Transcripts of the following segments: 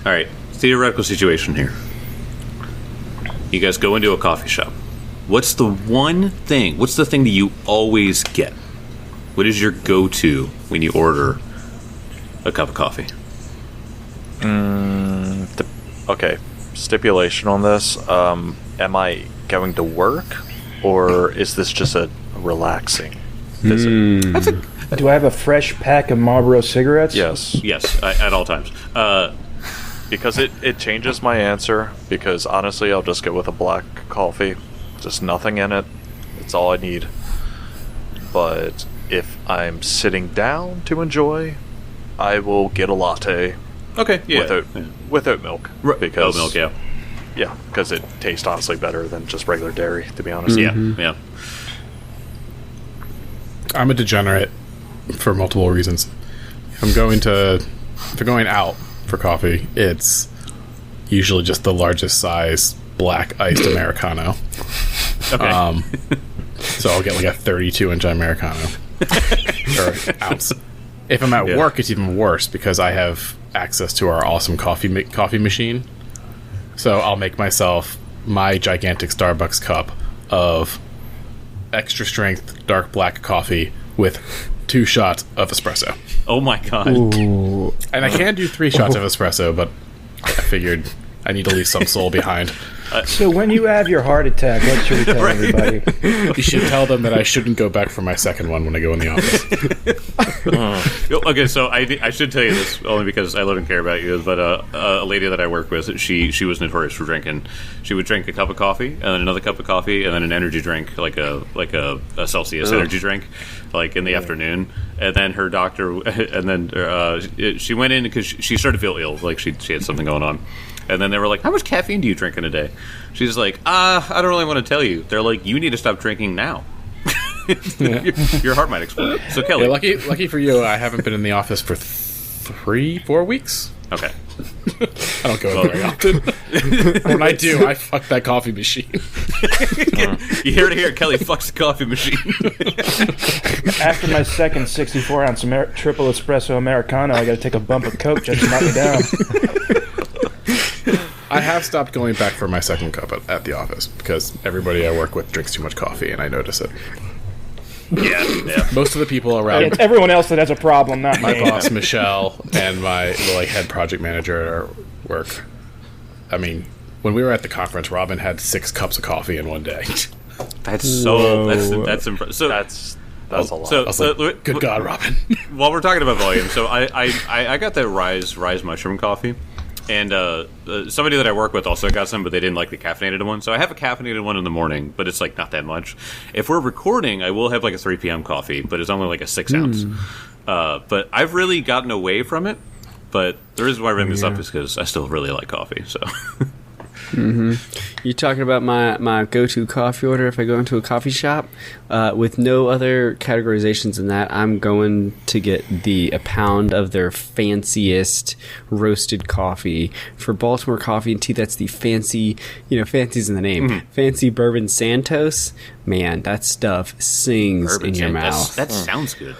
All right, theoretical situation here. You guys go into a coffee shop. What's the thing that you always get? What is your go-to when you order a cup of coffee? Okay, stipulation on this. Am I going to work, or is this just a relaxing visit? Do I have a fresh pack of Marlboro cigarettes? Yes. Yes, at all times. Because it changes my answer, because honestly, I'll just go with a black coffee. Just nothing in it. It's all I need. But if I'm sitting down to enjoy, I will get a latte. Okay, yeah. With oat milk. Because oat milk, yeah. Yeah, because it tastes honestly better than just regular dairy, to be honest. Yeah. I'm a degenerate for multiple reasons. If I'm going out for coffee, it's usually just the largest size black iced Americano. Okay. So I'll get like a 32-inch Americano or ounce. If I'm at work, it's even worse because I have access to our awesome coffee machine. So I'll make myself my gigantic Starbucks cup of extra strength dark black coffee with 2 shots of espresso. Oh my god. Ooh. And I can do 3 shots of espresso, but I figured I need to leave some soul behind. So when you have your heart attack, what should we tell everybody? You should tell them that I shouldn't go back for my second one when I go in the office. Okay, so I should tell you this only because I love and care about you. But a lady that I work with, she was notorious for drinking. She would drink a cup of coffee and then another cup of coffee and then an energy drink, like a Celsius energy drink, like in the afternoon. And then her doctor, and then she went in because she started to feel ill, like she had something going on. And then they were like, how much caffeine do you drink in a day? She's like, I don't really want to tell you. They're like, you need to stop drinking now. Your heart might explode. So, Kelly. Yeah, lucky for you, I haven't been in the office for 3-4 weeks. Okay. I don't go in very often. When I do, I fuck that coffee machine. You hear it here. Kelly fucks the coffee machine. After my second 64-ounce triple espresso Americano, I got to take a bump of Coke just to knock me down. I have stopped going back for my second cup at the office because everybody I work with drinks too much coffee, and I notice it. Yeah. Most of the people around. It's everyone else that has a problem, not my me. boss Michelle and my head project manager at our work. I mean, when we were at the conference, Robin had 6 cups of coffee in one day. That's that's impressive. So That's a lot. I was like, good God, Robin. While we're talking about volume, so I got that Rise mushroom coffee. And somebody that I work with also got some, but they didn't like the caffeinated one. So I have a caffeinated one in the morning, but it's like not that much. If we're recording, I will have like a 3 p.m. coffee, but it's only like a 6 ounce. But I've really gotten away from it. But the reason why I bring this up is because I still really like coffee. So. You're talking about my go-to coffee order if I go into a coffee shop. With no other categorizations than that, I'm going to get a pound of their fanciest roasted coffee. For Baltimore Coffee and Tea, that's the fancy, fancy's in the name, fancy Bourbon Santos. Man, that stuff sings in your mouth. That sounds good.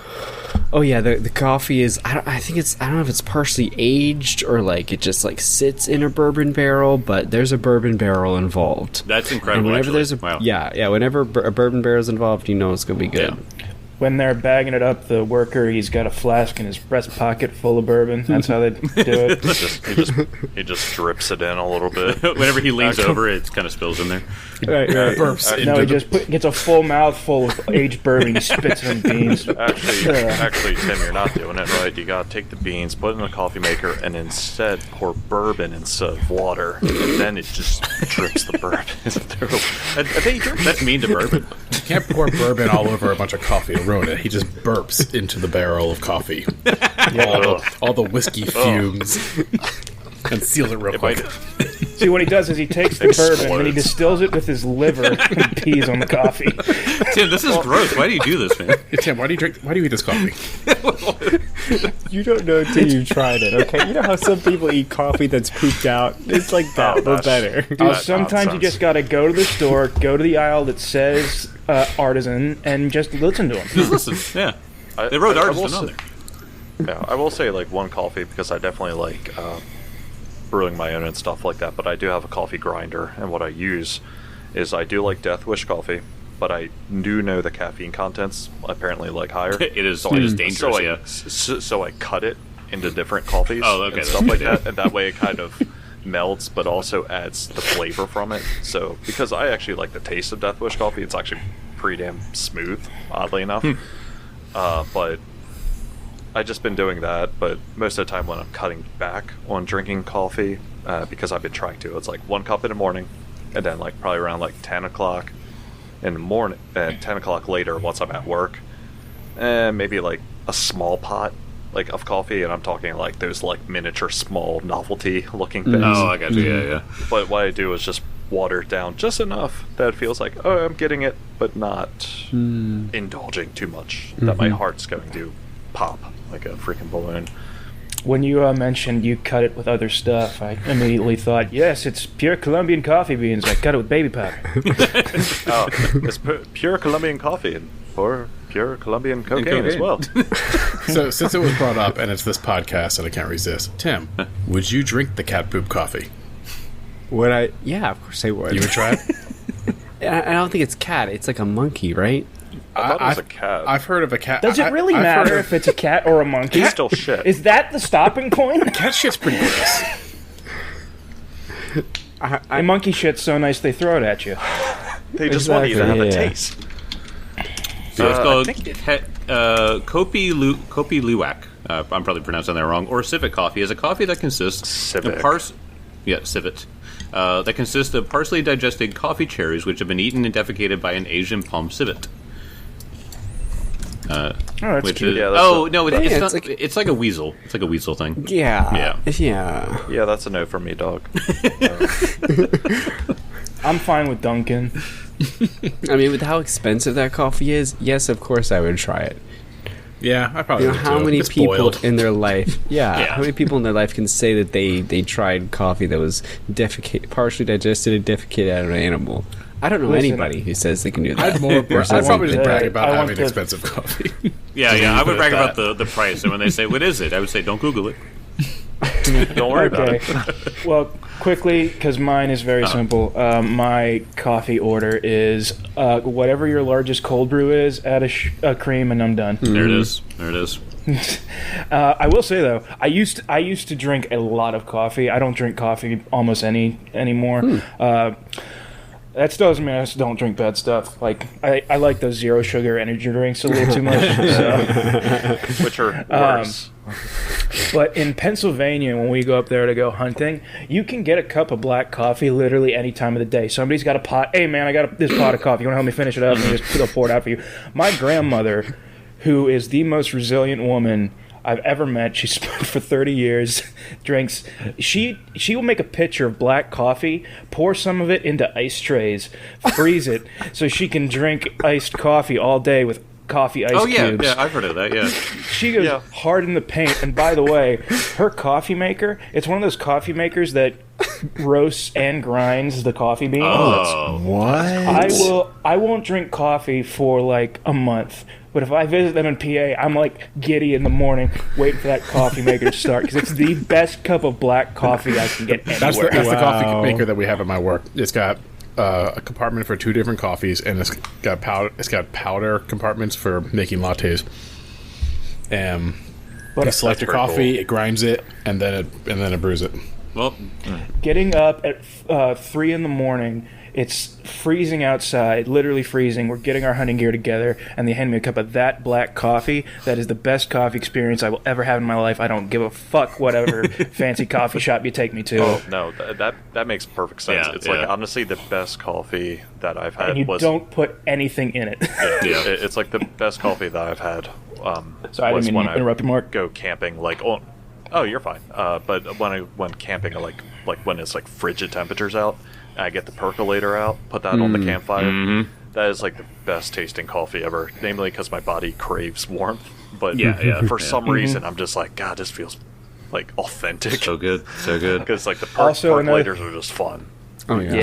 Oh yeah, the coffee is. I don't know if it's partially aged or like it just like sits in a bourbon barrel, but there's a bourbon barrel involved. That's incredible. And whenever actually. whenever a bourbon barrel is involved, you know it's gonna be good. Yeah. When they're bagging it up, the worker, he's got a flask in his breast pocket full of bourbon. That's how they do it. He just drips it in a little bit. Whenever he leans over, it kind of spills in there. Right. Burps No, he just gets a full mouthful of aged bourbon. He spits in beans. Actually, Tim, you're not doing it right. You gotta take the beans, put it in a coffee maker, and instead pour bourbon instead of water, and then it just drips the bourbon. That's mean to bourbon. You can't pour bourbon all over a bunch of coffee to ruin it. He just burps into the barrel of coffee. all the whiskey fumes. And seal it real quick. See, what he does is he takes the bourbon and he distills it with his liver and pees on the coffee. Tim, this is gross. Why do you do this, man? Hey, Tim, why do you eat this coffee? You don't know until you've tried it, okay? You know how some people eat coffee that's pooped out? It's like that, but better. Dude, sometimes you just gotta go to the store, go to the aisle that says artisan, and just listen to them. Just listen, yeah. They wrote artisan on there. Yeah, I will say like one coffee because I definitely like brewing my own and stuff like that, but I do have a coffee grinder, and what I use is I do like Death Wish coffee, but I do know the caffeine content's apparently like higher. It is dangerous. So I cut it into different coffees and stuff like that, and that way it kind of melts, but also adds the flavor from it. So because I actually like the taste of Death Wish coffee, it's actually pretty damn smooth, oddly enough. But I've just been doing that, but most of the time when I'm cutting back on drinking coffee, because I've been trying to, it's like 1 cup in the morning, and then like probably around like 10 o'clock in the morning, and 10 o'clock later once I'm at work, and maybe like a small pot like of coffee, and I'm talking like those like miniature small novelty looking things. Oh, I got you. Yeah. But what I do is just water it down just enough that it feels like, oh, I'm getting it, but not indulging too much that my heart's going to pop like a freaking balloon. When you mentioned you cut it with other stuff, I immediately thought, yes, it's pure Colombian coffee beans. I cut it with baby powder. Oh, it's pure Colombian coffee and pure Colombian cocaine as well. So since it was brought up and it's this podcast and I can't resist, Tim, would you drink the cat poop coffee? Would I? Yeah, of course I would. You would try it? I don't think it's cat. It's like a monkey, right? I thought it was a cat. I've heard of a cat. Does it really matter if it's a cat or a monkey? It's still shit. Is that the stopping point? Cat shit's pretty gross. A monkey shit's so nice they throw it at you. They just want you to have a taste. So it's called Kopi Luwak. I'm probably pronouncing that wrong. Or civet coffee is a coffee that consists Civet. of civet. That consists of partially digested coffee cherries, which have been eaten and defecated by an Asian palm civet. That's Which cute. is, Yeah, that's it's it's not. It's like a weasel. It's like a weasel thing. Yeah. Yeah, that's a no for me, dog. I'm fine with Dunkin'. I mean, with how expensive that coffee is, yes, of course I would try it. Yeah, I probably You know, would how too. many It's people boiled. in their life, Yeah. how many people in their life can say that they tried coffee that was partially digested and defecated out of an animal? I don't know Listen, anybody who says they can do that. I'd probably just brag about I want having to- expensive coffee. Yeah. I would put brag it about that. the price, and when they say, "What is it?" I would say, "Don't Google it." Don't worry about Okay. it. Well, quickly, because mine is very simple. My coffee order is whatever your largest cold brew is, add a cream, and I'm done. There it is. I will say though, I used to drink a lot of coffee. I don't drink coffee almost anymore. That still doesn't mean I just don't drink bad stuff. Like I like those zero sugar energy drinks a little too much. So. Which are worse. But in Pennsylvania, when we go up there to go hunting, you can get a cup of black coffee literally any time of the day. Somebody's got a pot. Hey man, I got this pot of coffee. You want to help me finish it up? And they'll pour it out for you. My grandmother, who is the most resilient woman I've ever met, she smoked for 30 years, drinks. She will make a pitcher of black coffee, pour some of it into ice trays, freeze it, so she can drink iced coffee all day with coffee ice cubes. Yeah, I've heard of that. Yeah, She goes hard in the paint. And by the way, her coffee maker, it's one of those coffee makers that roasts and grinds the coffee beans. What? I won't drink coffee for like a month. But if I visit them in PA, I'm like giddy in the morning waiting for that coffee maker to start because it's the best cup of black coffee I can get anywhere. That's the coffee maker that we have at my work. It's got a compartment for 2 different coffees, and it's got powder compartments for making lattes. You select your coffee, cool. it grinds it, and then it brews it. well, Getting up at 3 in the morning, it's freezing outside, literally freezing. We're getting our hunting gear together, and they hand me a cup of that black coffee. That is the best coffee experience I will ever have in my life. I don't give a fuck whatever fancy coffee shop you take me to. Oh no, that makes perfect sense. Yeah, It's yeah. like honestly the best coffee that I've had And you was. don't put anything in it. It's like the best coffee that I've had. So I didn't was mean when to interrupt you, Mark. Go camping, like oh, you're fine. But when I went camping, like when it's like frigid temperatures out, I get the percolator out, put that on the campfire. That is like the best tasting coffee ever. Namely, because my body craves warmth. But for some reason, I'm just like, God, this feels like authentic. so good. Because like the Also, percolators are just fun. Oh yeah.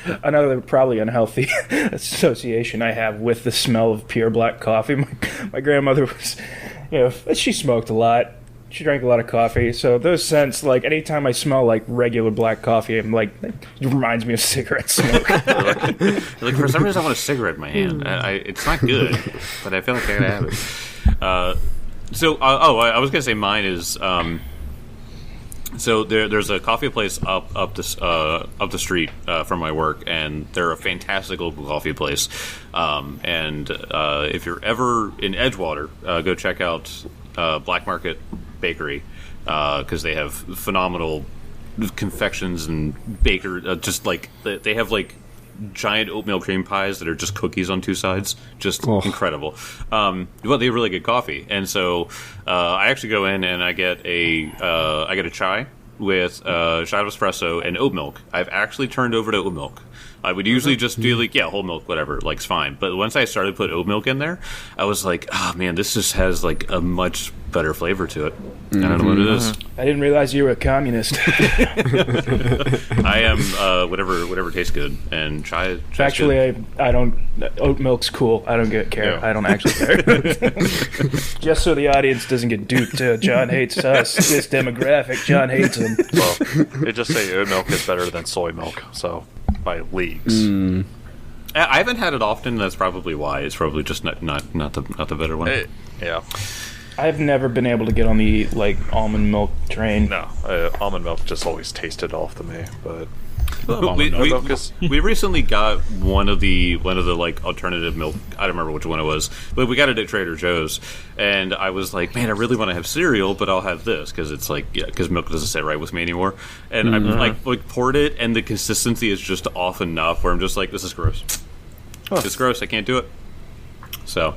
Yeah, another probably unhealthy association I have with the smell of pure black coffee. My grandmother was, she smoked a lot. she drank a lot of coffee, so those scents, like, anytime I smell, like, regular black coffee, I'm like, it reminds me of cigarette smoke. Like, for some reason, I want a cigarette in my hand. It's not good, but I feel like I gotta have it. I was gonna say mine is. So there's a coffee place up the street from my work, and they're a fantastic local coffee place. If you're ever in Edgewater, go check out Black Market Bakery because they have phenomenal confections and just like they have like giant oatmeal cream pies that are just cookies on two sides, just incredible. Well, they have really good coffee, and so I actually go in and I get a chai with a shot of espresso and oat milk. I've actually turned over to oat milk. I would usually just do like whole milk, whatever, like's fine. But once I started to put oat milk in there, I was like, oh man, this just has like a much better flavor to it. I don't know what it is. I didn't realize you were a communist. I am whatever tastes good, and chai. Actually, good. I don't. Oat milk's cool. I don't care. Yeah. I don't actually care. Just so the audience doesn't get duped. John hates us. This demographic. John hates him. Well, they just say oat milk is better than soy milk, so by leagues. I haven't had it often. That's probably why. It's probably just not the better one. Yeah. I've never been able to get on the like almond milk train. No, almond milk just always tasted off to me, but we recently got one of the like alternative milk. I don't remember which one it was, but we got it at Trader Joe's, and I was like, man, I really want to have cereal, but I'll have this because it's like because milk doesn't sit right with me anymore. And I'm like poured it, and the consistency is just off enough where I'm just like, this is gross. It's gross. I can't do it. So.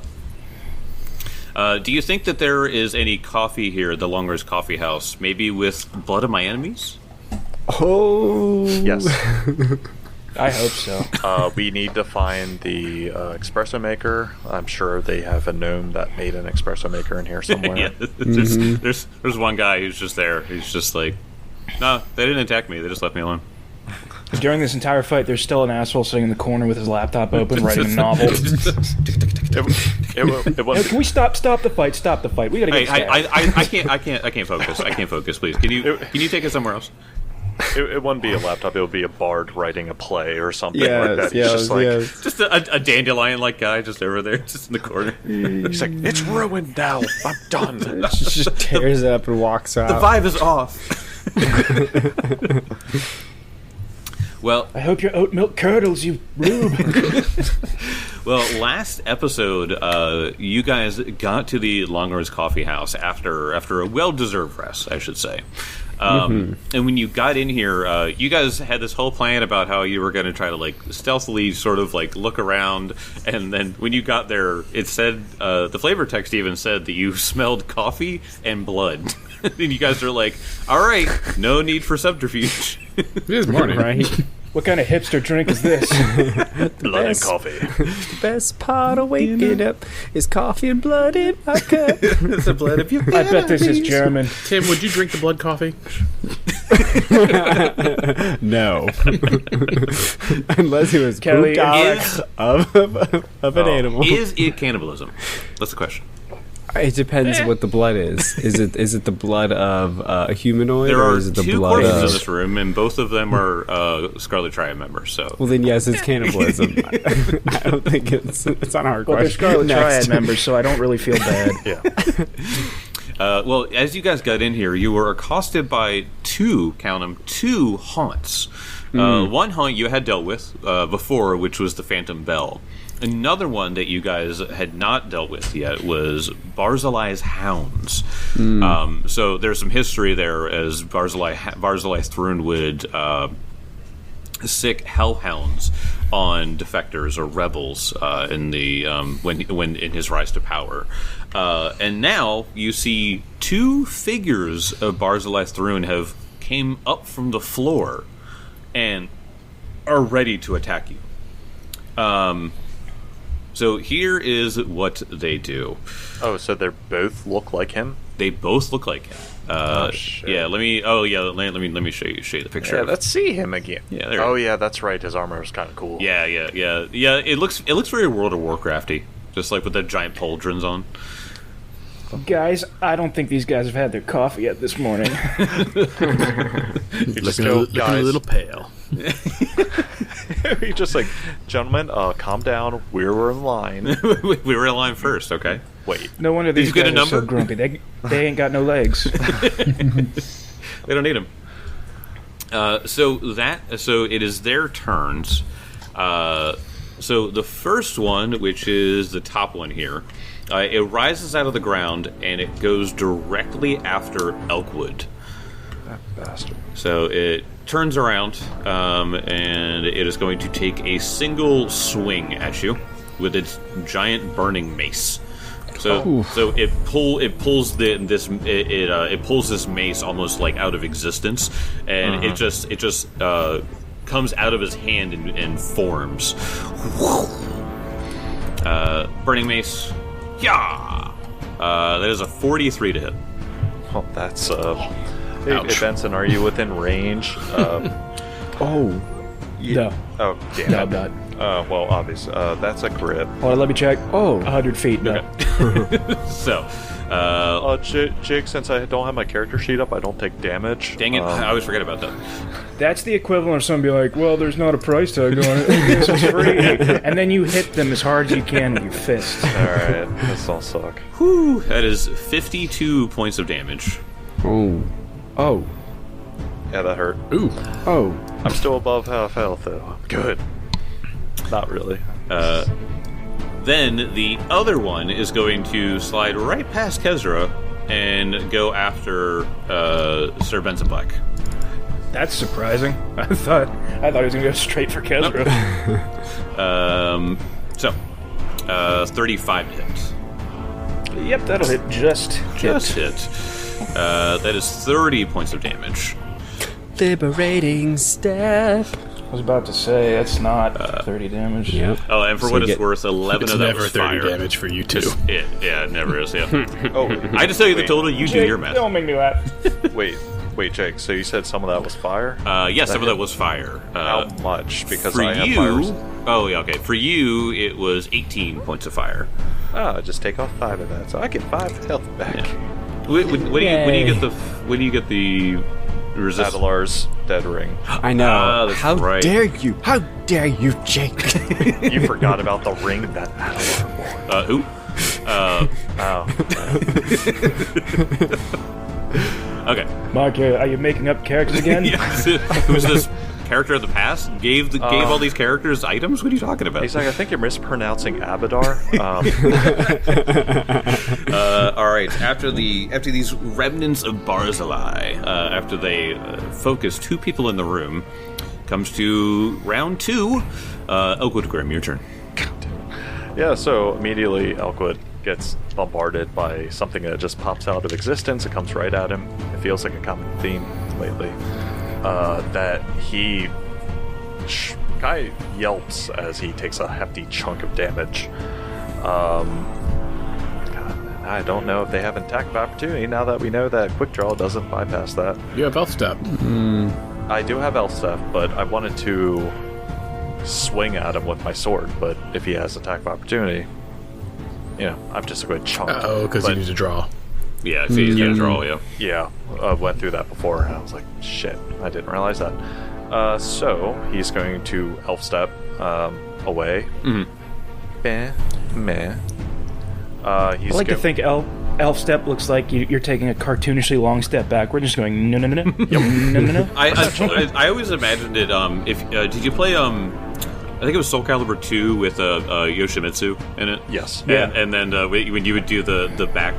Do you think that there is any coffee here at the Longhorns Coffee House, maybe with Blood of My Enemies? Oh, yes. I hope so. We need to find the espresso maker. I'm sure they have a gnome that made an espresso maker in here somewhere. Yeah, there's one guy who's just there. He's just like, no, they didn't attack me. They just left me alone. During this entire fight, there's still an asshole sitting in the corner with his laptop open, writing a novel. Can we stop the fight? Stop the fight. We gotta get. I can't focus. I can't focus. Please, can you take it somewhere else? It wouldn't be a laptop. It would be a bard writing a play or something like that. Just a dandelion-like guy just over there, just in the corner. He's like, it's ruined now. I'm done. Just tears it up and walks out. The vibe is off. Well, I hope your oat milk curdles, you rube. Well, last episode, you guys got to the Longhorns Coffee House after a well-deserved rest, I should say. And when you got in here, you guys had this whole plan about how you were going to try to like stealthily sort of like look around, and then when you got there, it said the flavor text even said that you smelled coffee and blood. And you guys are like, all right, no need for subterfuge. It is morning, right? What kind of hipster drink is this? Blood and coffee. The best part of waking up is coffee and blood in my cup. It's the blood of your I bet this is German. Tim, would you drink the blood coffee? No. Unless it was Kelly, of an animal. Is it cannibalism? That's the question. It depends what the blood is. Is it the blood of a humanoid, There or are is it the two blood corpses in of... this room, and both of them are Scarlet Triad members. So, Well, then yes, it's cannibalism. I don't think it's on our Well, they're question. Scarlet Next. Triad members, so I don't really feel bad. Yeah. well, as you guys got in here, you were accosted by two haunts. One haunt you had dealt with before, which was the Phantom Bell. Another one that you guys had not dealt with yet was Barzillai's Hounds. So there's some history there, as Barzillai Thrun would sick hellhounds on defectors or rebels in the when in his rise to power. And now you see two figures of Barzillai Thrun have came up from the floor and are ready to attack you. So here is what they do. Oh, so they both look like him? They both look like him. Shit. Yeah, let me show you the picture. Yeah, let's see him again. Yeah, there. Oh yeah, that's right. His armor is kind of cool. Yeah. It looks very World of Warcrafty, just like with the giant pauldrons on. Guys, I don't think these guys have had their coffee yet this morning. Just looking go, a guys. little pale. You're just like, gentlemen, calm down. We were in line. We were in line first, okay? Wait. No wonder Did these you get guys a are so number? grumpy. They ain't got no legs. They don't need them. So it is their turns. So the first one, which is the top one here, it rises out of the ground and it goes directly after Elkwood. That bastard. So it turns around and it is going to take a single swing at you with its giant burning mace. So it pulls this mace almost like out of existence, and it just comes out of his hand and forms. Burning mace, yeah. That is a 43 to hit. Oh, that's Hey, Benson, are you within range? Oh. No. Oh, damn. No, I'm not. Well, obviously, that's a crit. Hold on, let me check. Oh. 100 feet. No. So, Jake, since I don't have my character sheet up, I don't take damage. dang it, I always forget about that. That's the equivalent of someone being like, well, there's not a price tag on it. This is free. And then you hit them as hard as you can with your fist. Alright, this don't suck. Whew, that is 52 points of damage. Oh. Oh. Yeah, that hurt. Ooh. Oh. I'm still above half health, though. Good. Not really. Then the other one is going to slide right past Kezra and go after Sir Benson Black. That's surprising. I thought he was going to go straight for Kezra. 35 to hit. Yep, that'll hit just hit. That is 30 points of damage. Liberating step. I was about to say, that's not 30 damage. Yep. Oh, and for So what you it's get- worth, 11 It's of that never was 30 fire. damage for you two. Yeah, it never is, yeah. Oh, I just tell you the total, you do your math. Don't make me laugh. wait, Jake, so you said some of that was fire? Yes, some of that was fire. How much? Because For I have you... fires. Oh, yeah, okay. For you, it was 18 points of fire. Just take off 5 of that, so I get 5 health back. Yeah. When do you get the resist? Adelar's dead ring. I know. Ah, that's How right. dare you? How dare you, Jake? You forgot about the ring that Adelar wore. Who? Oh. Okay. Mark, are you making up characters again? Who's this character of the past? Gave all these characters items? What are you talking about? He's like, I think you're mispronouncing Abadar. All right. After these remnants of Barzillai, after they focus 2 people in the room, comes to round 2. Elkwood Grim, your turn. Yeah, so immediately Elkwood gets bombarded by something that just pops out of existence. It comes right at him. It feels like a common theme lately. That he guy yelps as he takes a hefty chunk of damage. God, I don't know if they have an attack of opportunity now that we know that quick draw doesn't bypass that. You have Elf Step. I do have elf stuff, but I wanted to swing at him with my sword. But if he has attack of opportunity, I'm just a good chunk. Because you need to draw. Yeah, see, he's gonna draw you. Yeah, I went through that before, and I was like, shit, I didn't realize that. So he's going to elf step away. Meh. I like to think elf step looks like you're taking a cartoonishly long step backward, just going no. I always imagined it. Did you play I think it was Soul Calibur 2 with Yoshimitsu in it. Yes. Yeah. And then when you would do the back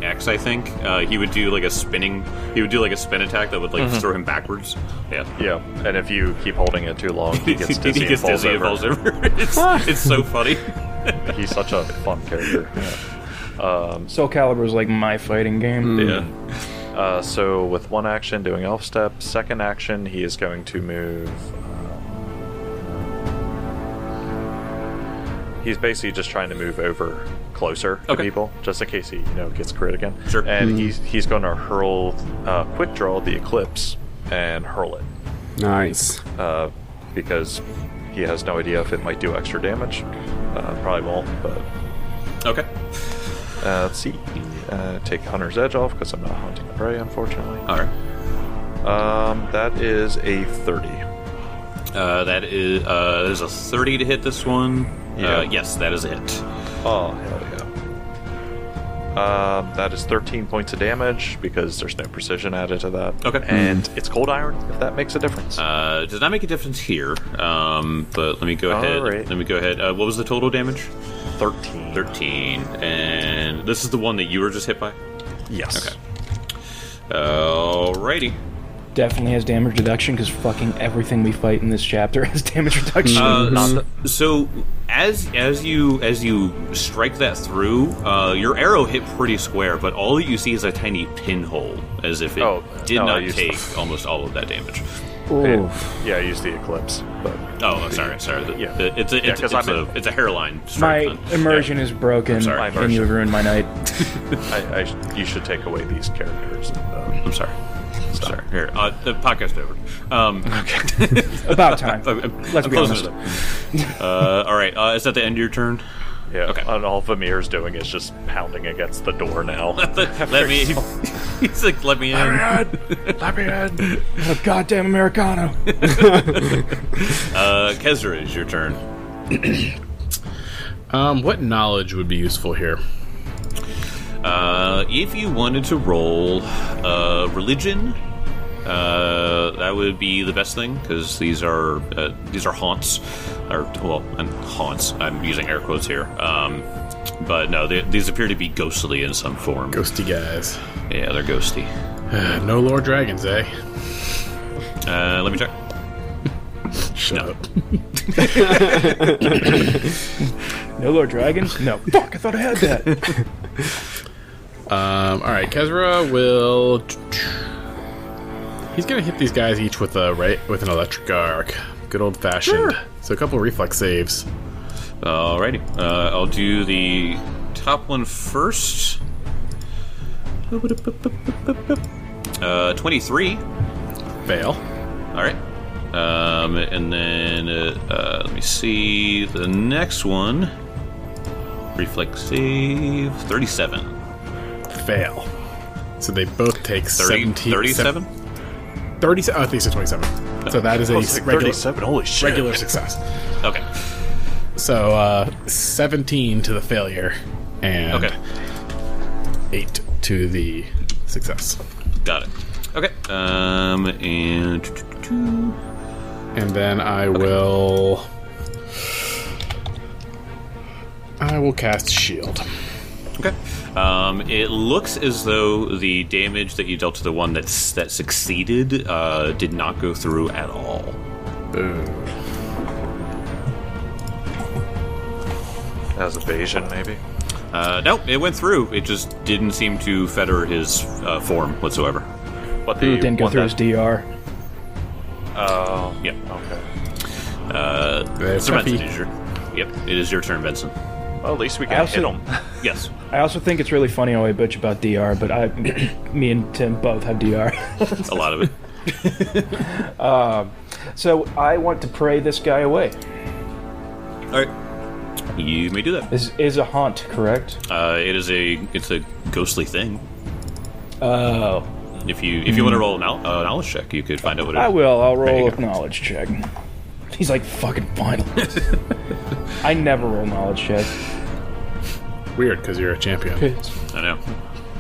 X, I think he would do like a spin attack that would throw him backwards. Yeah. Yeah, and if you keep holding it too long, he gets dizzy, he gets and dizzy and falls over. It's so funny. He's such a fun character. Soul Calibur is like my fighting game. Yeah. So with one action, doing elf step. Second action, he is going to move. He's basically just trying to move over closer to people, just in case he gets crit again. Sure. And he's going to hurl quick draw the Eclipse and hurl it. Nice. Because he has no idea if it might do extra damage. Probably won't, but Okay. let's see. Take Hunter's Edge off because I'm not hunting prey, unfortunately. All right. That is a 30. That is a 30 to hit this one. Yeah. Yes, that is a hit. Oh, hell yeah. That is 13 points of damage because there's no precision added to that. Okay. And it's cold iron, if that makes a difference. Does not make a difference here. But let me go ahead. Right. Let me go ahead. What was the total damage? 13. 13. And this is the one that you were just hit by? Yes. Okay. Alrighty. Definitely has damage reduction because fucking everything we fight in this chapter has damage reduction. So as you strike that through, your arrow hit pretty square, but all that you see is a tiny pinhole, as if it did not take almost all of that damage. Yeah, I used the Eclipse. But sorry. Yeah. It's a hairline My strike. immersion is broken, sorry. and you've ruined my night. you should take away these characters. I'm sorry. Sorry. Here, the podcast over. Okay. About time. Let's be honest. All right. Is that the end of your turn? Yeah. Okay. And all Vamir's doing is just pounding against the door now. Let me. He's like, let me in. Let me in. Oh, goddamn Americano. Kezra, is your turn. What knowledge would be useful here? If you wanted to roll religion, that would be the best thing because these are haunts, and haunts. I'm using air quotes here. But no, these appear to be ghostly in some form. Ghosty guys. Yeah, they're ghosty. No Lord Dragons, eh? Let me check. Shut up. No Lord Dragons? No. Fuck, I thought I had that. Alright, Kezra will... He's gonna hit these guys each with an electric arc. Good old fashioned. Sure. So a couple reflex saves. Alrighty. I'll do the top one first. 23. Fail. Alright. And then, let me see. The next one. Reflex save. 37. Fail. So they both take 17... 37? 37. Oh, I think it's 27. So that is a regular, 37. Holy shit. regular success. Okay. So 17 to the failure and 8 to the success. Got it. Okay. And then I will cast shield. Okay. It looks as though the damage that you dealt to the one that succeeded did not go through at all. Boo. As evasion, maybe? No, it went through. It just didn't seem to fetter his form whatsoever. But It didn't go through his DR. Oh. Yeah. Okay. So Benson, it is your turn, Benson. Well, at least we can hit him. Yes. I also think it's really funny how I bitch about DR, but me and Tim both have DR. A lot of it. So I want to pray this guy away. All right. You may do that. Is a haunt, correct? It's a ghostly thing. Oh. If you want to roll a knowledge check, you could find out what it is. I will. I'll There roll you a go. knowledge check. He's like, fucking final. I never roll knowledge checks. Weird, because you're a champion. I know.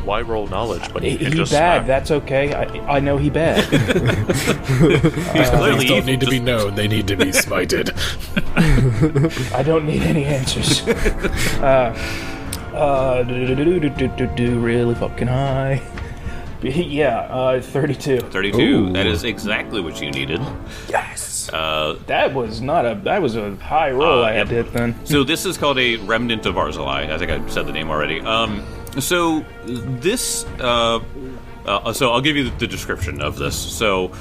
Why roll knowledge when you can He just bad. smack? That's okay. I know he bad. Clearly, These don't need to be known, they need to be smited. I don't need any answers. Really fucking high. Yeah, 32. 32. Ooh. That is exactly what you needed. Yes. Uh, That was a high roll I had to hit then. So this is called a remnant of Arzalai. I think I said the name already. So this, so I'll give you the description of this. So,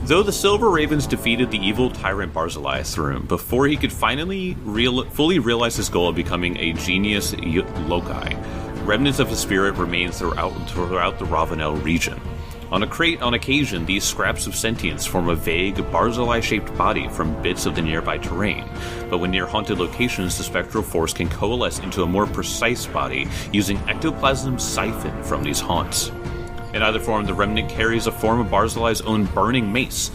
though the Silver Ravens defeated the evil tyrant Barzillai Thrum before he could finally fully realize his goal of becoming a genius loci, remnants of his spirit remain throughout the Ravenel region. On occasion, these scraps of sentience form a vague, Barzillai-shaped body from bits of the nearby terrain. But when near haunted locations, the spectral force can coalesce into a more precise body using ectoplasm siphoned from these haunts. In either form, the remnant carries a form of Barzillai's own burning mace,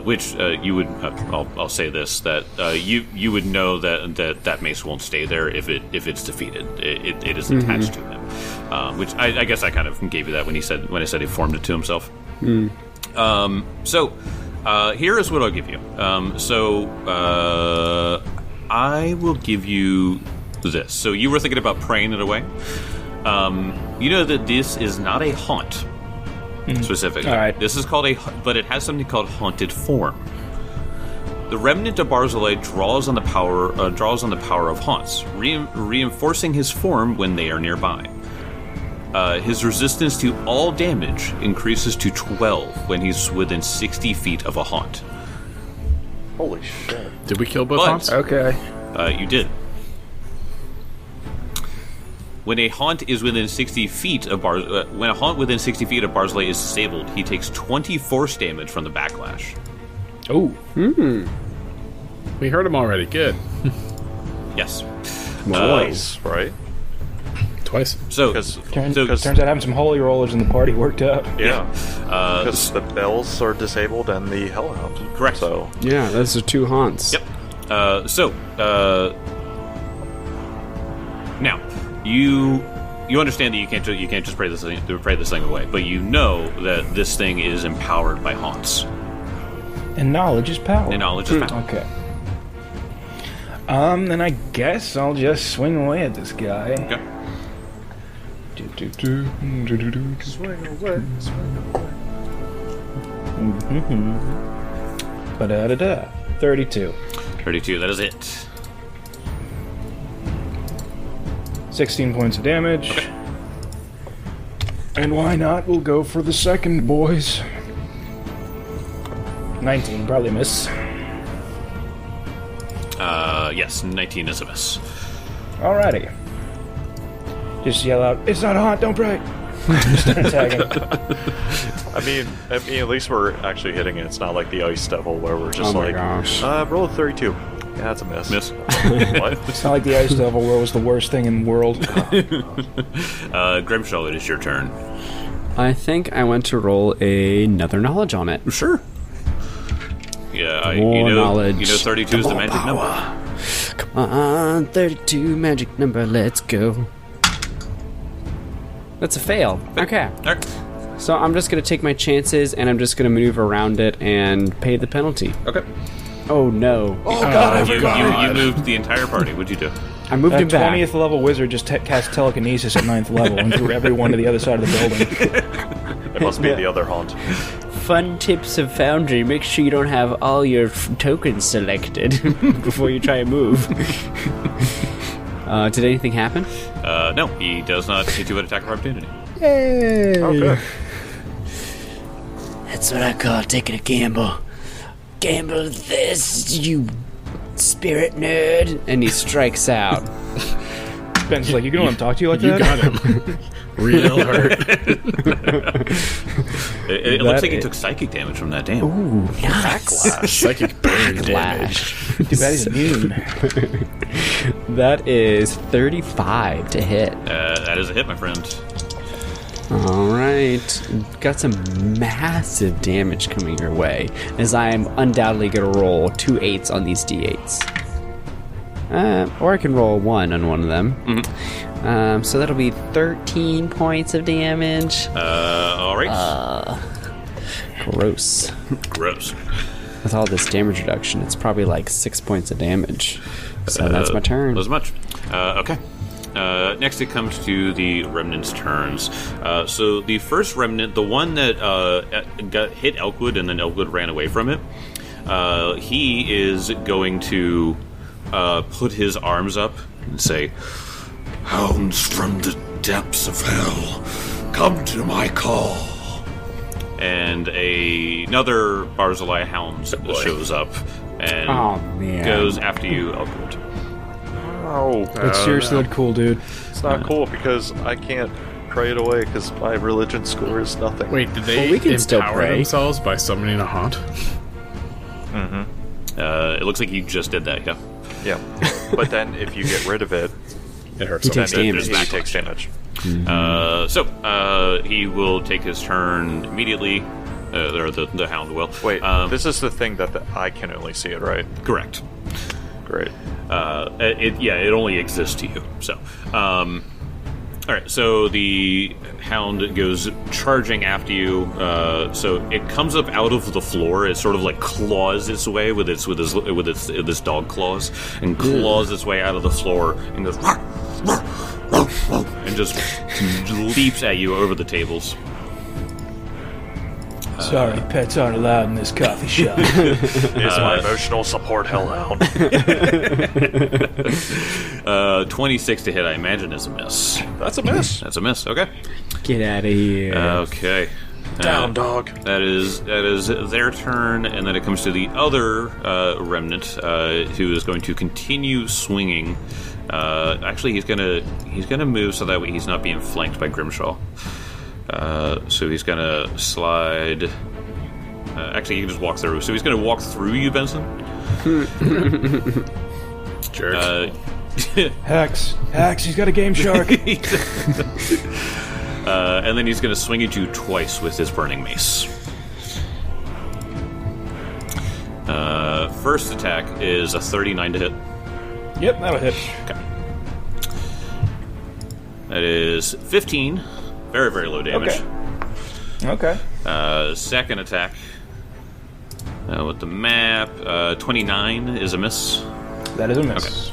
which you would. I'll say this: that you would know that mace won't stay there if it's defeated. It is attached to him, which I guess I kind of gave you that when I said he formed it to himself. So here is what I'll give you. I will give you this. So you were thinking about praying it away. You know that this is not a haunt. Specifically. All right. This is called but it has something called haunted form. The remnant of Barzillai draws on the power of haunts, reinforcing his form when they are nearby. His resistance to all damage increases to 12 when he's within 60 feet of a haunt. Holy shit. Did we kill both haunts? Okay. You did. When a haunt is within 60 feet of when a haunt within 60 feet of Barzillai is disabled, he takes 20 force damage from the backlash. Oh. We heard him already. Good. Yes. Twice, right? Twice. So, Turns out having some holy rollers in the party worked out. Yeah. Because the bells are disabled and the hellhound. Correct. So Yeah, those are two haunts. Yep. Now you understand that you can't just pray this thing away, but you know that this thing is empowered by haunts. And knowledge is power. Okay. Then I guess I'll just swing away at this guy. Okay. swing away. Ba-da-da-da. 32. 32. That is it. 16 points of damage. Okay. And why not? We'll go for the second, boys. 19, probably miss. Yes, 19 is a miss. Alrighty. Just yell out, "It's not a haunt, don't pray!" Start attacking. I mean, at least we're actually hitting it. It's not like the Ice Devil where we're just gosh. roll a 32. Yeah, that's a miss. Miss. What? It's not like the Ice Devil where it was the worst thing in the world. Grimshaw, it is your turn. I think I want to roll another knowledge on it. Sure. Yeah, More knowledge. 32 is the magic number. Come on, 32 magic number, let's go. That's a fail. Okay. All right. So I'm just going to take my chances, and I'm just going to maneuver around it and pay the penalty. Okay. Oh, no. Oh god, I You forgot. moved the entire party. What'd you do? I moved A him back. 20th level wizard just cast telekinesis at 9th level and threw everyone to the other side of the building. It must be the other haunt. Fun tips of Foundry. Make sure you don't have all your tokens selected before you try and move. Did anything happen? No, he does not hit you at attack of opportunity. Yay! Oh, good. That's what I call taking a gamble. Gamble this, you spirit nerd. And he strikes out. Ben's like, "You gonna let him talk to you like You that?" got him. Real hurt. It looks like he took psychic damage from that. Damn. Ooh, nice. Psychic burn damage. Too bad he's immune. That is 35 to hit. That is a hit, my friend. All right. Got some massive damage coming your way, as I am undoubtedly going to roll 2 8s on these d8s. Or I can roll 1 on one of them. Mm-hmm. So that'll be 13 points of damage. All right. Gross. Gross. With all this damage reduction, it's probably like 6 points of damage. So that's my turn. As much. Okay. Next, it comes to the remnants' turns. So the first remnant, the one that hit Elkwood and then Elkwood ran away from it, he is going to put his arms up and say, "Hounds from the depths of hell, come to my call." And another Barzillai hound shows up and goes after you, Elkwood. Oh, But seriously, cool, dude. it's not cool because I can't pray it away because my religion score is nothing. Wait, did they Well, we can still empower pray. themselves by summoning a haunt? It looks like you just did that, yeah. Yeah. But then if you get rid of it, It hurts. He so takes much. damage. he takes damage. So he will take his turn immediately. Or the hound will. Wait, this is the thing that I can only see it, right? Correct. Great. It only exists to you. So, all right. So the hound goes charging after you. So it comes up out of the floor. It sort of like claws its way with its dog claws, and claws its way out of the floor and goes and just leaps at you over the tables. Sorry, pets aren't allowed in this coffee shop. Is my emotional support hellhound. 26 to hit, I imagine, is a miss. That's a miss. That's a miss. Okay. Get out of here. Okay. Down, dog. That is their turn, and then it comes to the other remnant, who is going to continue swinging. Actually, he's gonna move so that way he's not being flanked by Grimshaw. So he's gonna slide. Actually, he can just walk through. So he's gonna walk through you, Benson. Jerk. Hex, he's got a game shark. And then he's going to swing at you twice with his burning mace. First attack is a 39 to hit. Yep, that'll hit. Okay. That is 15. Very, very low damage. Okay. Second attack with the map. 29 is a miss. That is a miss.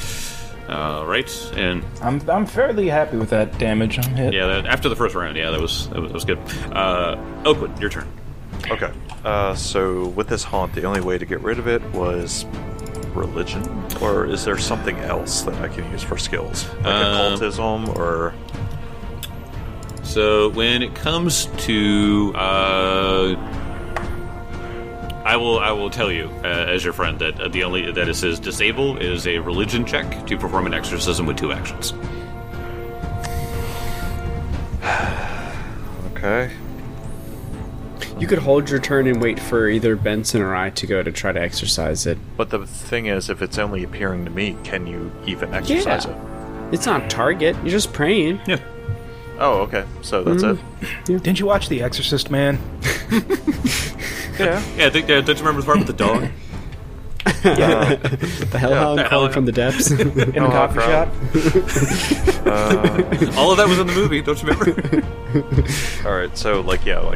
Right, and I'm fairly happy with that damage on hit. yeah, after the first round, yeah, that was good. Oakwood, your turn. Okay. So with this haunt, the only way to get rid of it was religion, or is there something else that I can use for skills, like occultism, or? So when it comes to, I will tell you as your friend that the only that it says disable is a religion check to perform an exorcism with 2 actions. Okay. You could hold your turn and wait for either Benson or I to go to try to exercise it. But the thing is, if it's only appearing to me, can you even exercise it? It's not target. You're just praying. Yeah. Oh, okay. So that's it. Didn't you watch The Exorcist, man? Yeah. Yeah, don't you remember the part with the dog? The hellhound calling from the depths. In the coffee shop? All of that was in the movie, don't you remember? All right. So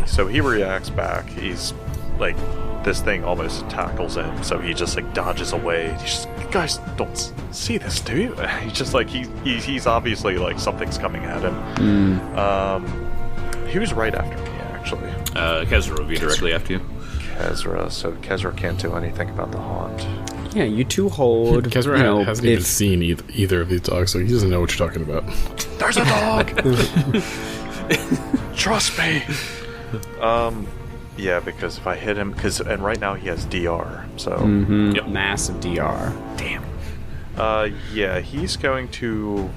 so he reacts back. He's like, this thing almost tackles him, so he just like dodges away. He's just, you guys don't see this, do you? He's just like he's obviously like something's coming at him. He was right after me, actually. Kezra will be directly after you. Kezra, so Kezra can't do anything about the haunt. Yeah, you two hold. Kezra hasn't even seen either of these dogs, so he doesn't know what you're talking about. There's a dog. Trust me. Yeah, because if I hit him, and right now he has DR, so Yep. Massive DR. Damn. yeah, he's going to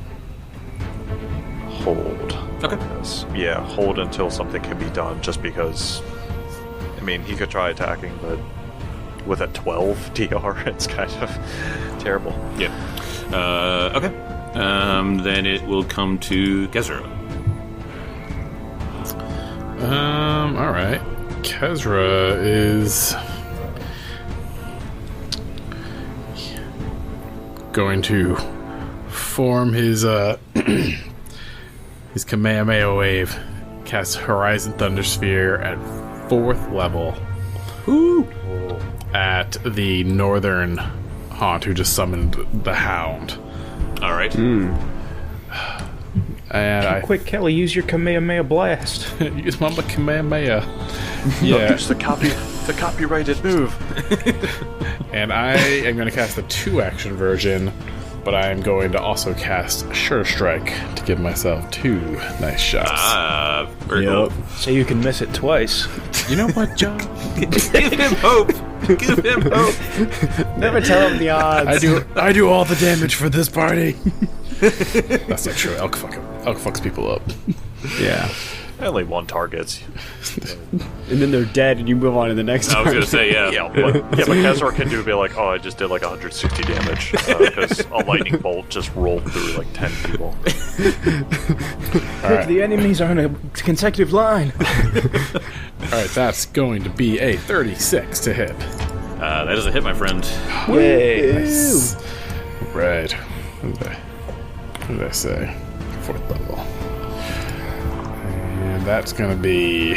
hold. Okay. Yes. Yeah, hold until something can be done. Just because, I mean, he could try attacking, but with a 12 DR, it's kind of terrible. Yeah. Okay. Then it will come to Kezra. All right. Kezra is going to form his his Kamehameha wave, cast Horizon Thundersphere at 4th level. Woo! At the northern haunt who just summoned the hound. All right. And Quick, Kelly, use your Kamehameha blast. use Mama Kamehameha. Yeah. Use the copyrighted move. And I am going to cast the 2-action version, but I am going to also cast Sure Strike to give myself 2 nice shots. Very cool. So you can miss it twice. You know what, John? Give him hope. Give him hope. Never tell him the odds. I do all the damage for this party. That's not true. Elk fucks people up. Yeah. Only one targets. And then they're dead, and you move on to the next I was going to say, yeah. But Kezar can do be like, oh, I just did like 160 damage because a lightning bolt just rolled through like 10 people. Quick, the enemies are in a consecutive line. Alright, that's going to be a 36 to hit. That is a hit, my friend. Yay. Nice. Right. What did I say? 4th level. And that's going to be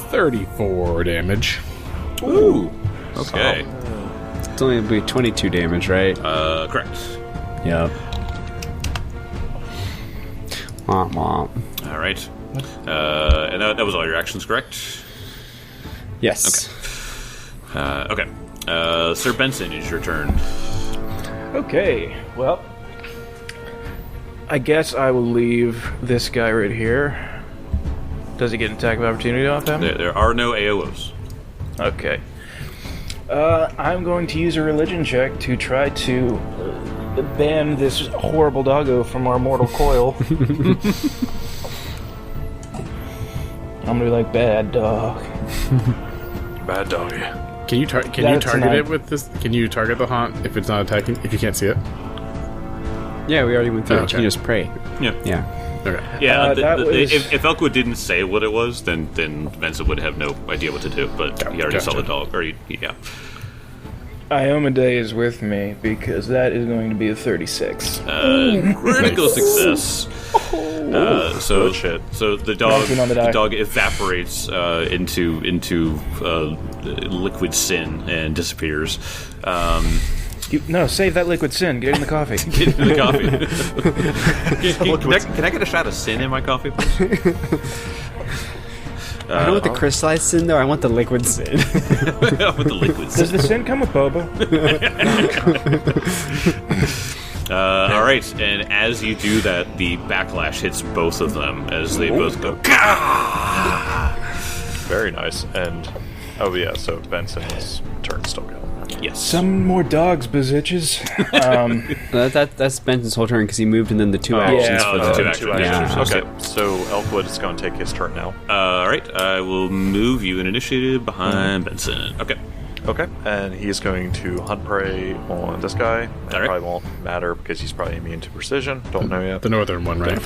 34 damage. Ooh. Okay. It's only going to be 22 damage, right? Correct. Yep. Womp womp. All right. And that was all your actions, correct? Yes. Okay. Sir Benson, it's your turn. Okay, well, I guess I will leave this guy right here. Does he get an attack of opportunity off him? There are no AOs. Okay. I'm going to use a religion check to try to ban this horrible doggo from our mortal coil. I'm gonna be like, bad dog. Bad doggy. Can you target it with this? Can you target the haunt if it's not attacking? If you can't see it? Yeah, we already went through it. Okay. You just pray. Yeah. Yeah. Okay. Yeah, was- if Elkwood didn't say what it was, then Vincent would have no idea what to do, but he already saw the dog. Yeah. Iomade is with me because that is going to be a 36. Critical success. So Good shit. So the Knocking on the die. dog evaporates into liquid sin and disappears. No, save that liquid sin. Get it in the coffee. Get in the coffee. Can I get a shot of sin in my coffee, please? I don't want the crystallized sin, though. I want the liquid sin. With the liquid sin. Does the sin come with boba? All right, and as you do that, the backlash hits both of them as they both go. Gah! Very nice. And so Benson's turn still going. Yes. Some more dogs, bazitches. That's Benson's whole turn because he moved and then the two actions Oh, for the the two actions. Yeah. Okay, so Elkwood is going to take his turn now. All right, I will move you in initiative behind Benson. Okay. Okay, and he's going to hunt prey on this guy. It Alright. probably won't matter because he's probably immune to precision. Don't know yet. The northern one, right?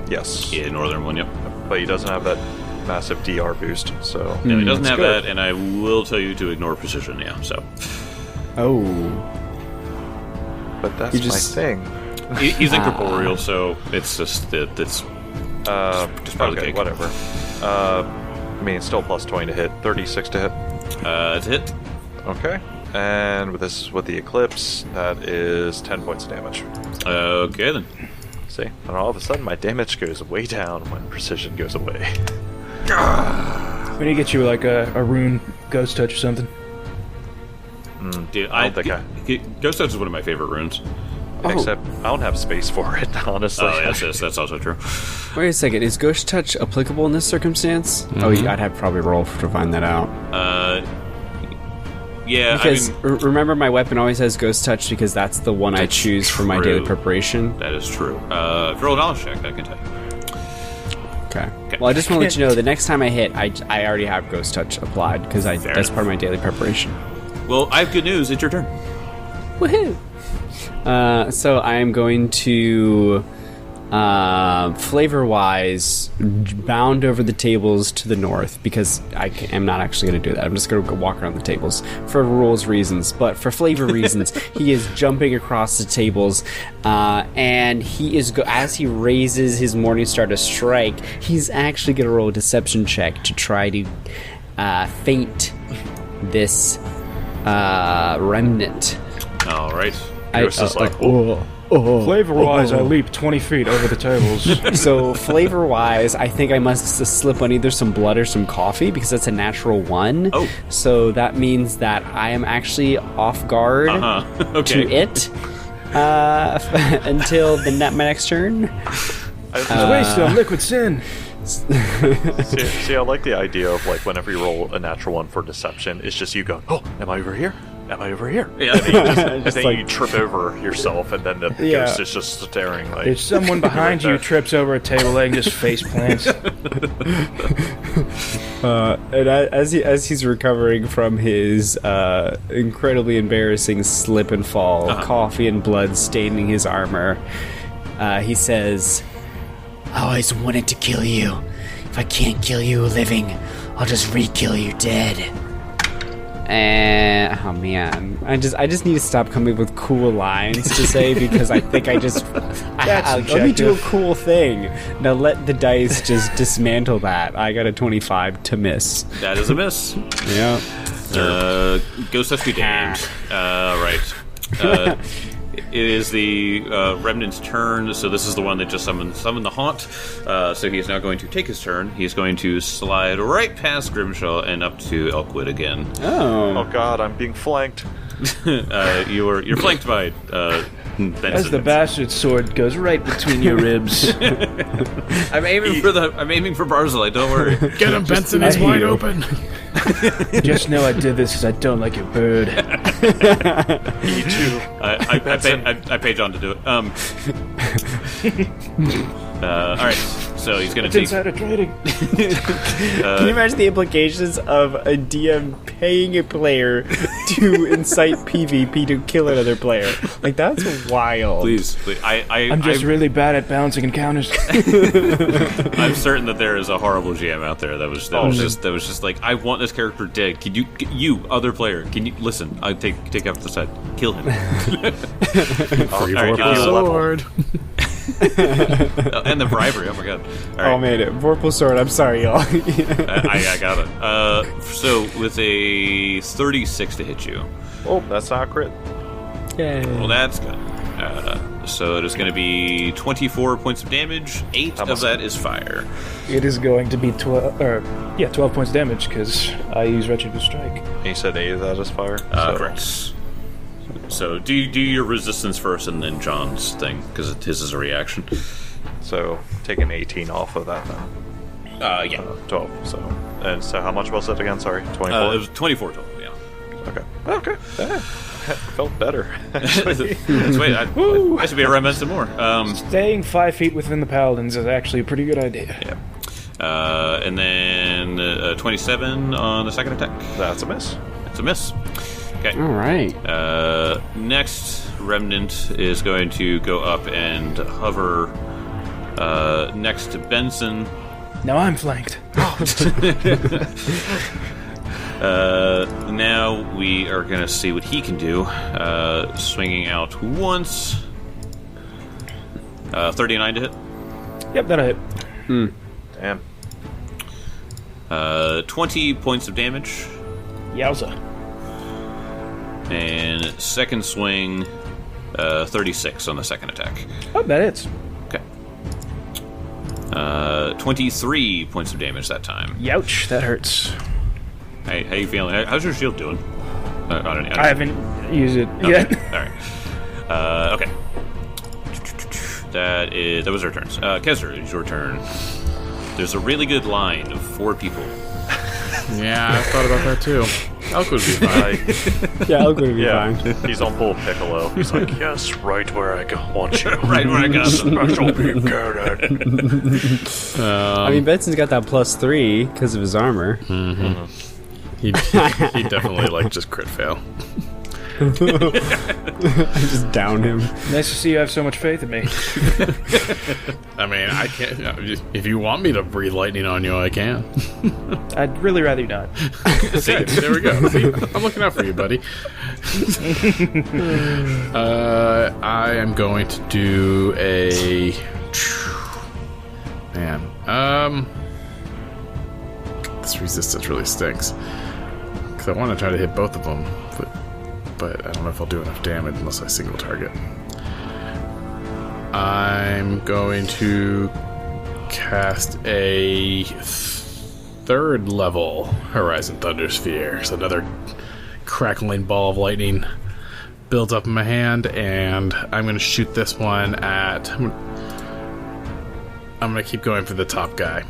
Yes. Yeah, northern one. Yep. But he doesn't have that massive DR boost, so... No, he doesn't have good. that, and I will tell you to ignore precision. Yeah. So Oh. But that's You just- my thing. he's incorporeal, so it's just that it's just part of the Okay, cake. whatever. I mean, it's still plus 20 to hit. 36 to hit. It's a hit. Okay. And with the Eclipse, that is 10 points of damage. Okay then. See? And all of a sudden, my damage goes way down when precision goes away. We need to get you like a rune ghost touch or something. Dude, I don't think Ghost Touch is one of my favorite runes. Except I don't have space for it, honestly. Oh, yes, that's also true. Wait a second. Is Ghost Touch applicable in this circumstance? Oh, I'd have to probably roll to find that out. Yeah, Because I mean, remember, my weapon always has Ghost Touch because that's the one I choose for my daily true. preparation. that is true. If you roll a knowledge check, I can tell you. Okay. Well, I just want to let you know the next time I hit, I already have Ghost Touch applied because that's enough. part of my daily preparation. Well, I have good news. It's your turn. Woohoo! So I am going to, flavor-wise, bound over the tables to the north because I am not actually going to do that. I'm just going to go walk around the tables for rules reasons, but for flavor reasons, he is jumping across the tables, and he is as he raises his Morningstar to strike, he's actually going to roll a deception check to try to feint this remnant. All right. Ghost is like, Flavor-wise, I leap 20 feet over the tables. So flavor-wise, I think I must slip on either some blood or some coffee because that's a natural 1. Oh. So that means that I am actually off guard Okay. to it until my next turn. Wasted on liquid sin. See, I like the idea of like whenever you roll a natural one for deception, it's just you go, oh, am I over here? am I over here? Yeah. And then like- you trip over yourself, and then the Yeah. ghost is just staring like. There's someone behind Right you there. trips over a table leg and just face plants. And as he's recovering from his incredibly embarrassing slip and fall, coffee and blood staining his armor, he says, I always wanted to kill you. If I can't kill you living, I'll just re-kill you dead. and oh man, I just need to stop coming up with cool lines to say because I think I just let me do a subjective. cool thing. Now let the dice just dismantle that. I got a 25 to miss. That is a miss. Yeah. Ghost has to be damned. Right. It is the remnant's turn, so this is the one that just summoned the haunt. So he is now going to take his turn. He's going to slide right past Grimshaw and up to Elkwood again. Oh God, I'm being flanked. You're flanked by Benson. As the bastard sword goes right between your ribs. I'm aiming for Barzillai. Don't worry. Get him, Benson. He's I hear wide you. open. Just know I did this because I don't like your bird. Me too. I pay John to do it. All right. So he's going to It's take. insider trading. Can you imagine the implications of a DM paying a player to incite PvP to kill another player? Like that's wild. Please. I'm just really bad at balancing encounters. I'm certain that there is a horrible GM out there that was just like, I want this character dead. Can you other player? Can you listen? I take out the side. Kill him. Free all right, Vorpal level. sword. And the bribery. Oh my god. All right. Oh man, Vorpal sword. I'm sorry, y'all. I got it. So with a 36 to hit you. Oh, that's not a crit. Well, that's good. So it is going to be 24 points of damage. 8 of that is fire. It is going to be 12 points of damage because I use Retributive Strike. And you said 8 of that is fire. Correct. So do your resistance first and then John's thing, because his is a reaction. So take an 18 off of that then. Yeah. 12. So how much was it again? Sorry, 24. It was 24 total, yeah. Okay. Felt better. Wait, I should be around some more. Staying 5 feet within the paladins is actually a pretty good idea. Yeah. And then 27 on the second attack. That's a miss. It's a miss. Okay. All right. Next, Remnant is going to go up and hover next to Benson. Now I'm flanked. Now we are going to see what he can do. Swinging out once. 39 to hit. Yep, that'll hit. Damn. 20 points of damage. Yowza. And second swing, 36 on the second attack. Oh, that hits. Okay. 23 points of damage that time. Youch, that hurts. Hey, how you feeling? How's your shield doing? I haven't used it yet. Okay. All right. Okay. That was our turns. Kesser, it's your turn. There's a really good line of 4 people. Yeah, I thought about that too. Elk would be fine. Yeah, I'll go to be Yeah, fine. he's on full Piccolo. He's like, yes, right where I want you. Right where I got them. Special beam cannon. I mean, Benson's got that +3 because of his armor. He definitely just crit fail. I just down him. Nice to see you have so much faith in me. I mean, I can't. If you want me to breathe lightning on you, I can. I'd really rather you not. See, there we go. See, I'm looking out for you, buddy. I am going to do a man. This resistance really stinks because I want to try to hit both of them, but I don't know if I'll do enough damage unless I single target. I'm going to cast a 3rd level Horizon Thunder Sphere. So another crackling ball of lightning builds up in my hand, and I'm going to shoot this one at... I'm going to keep going for the top guy.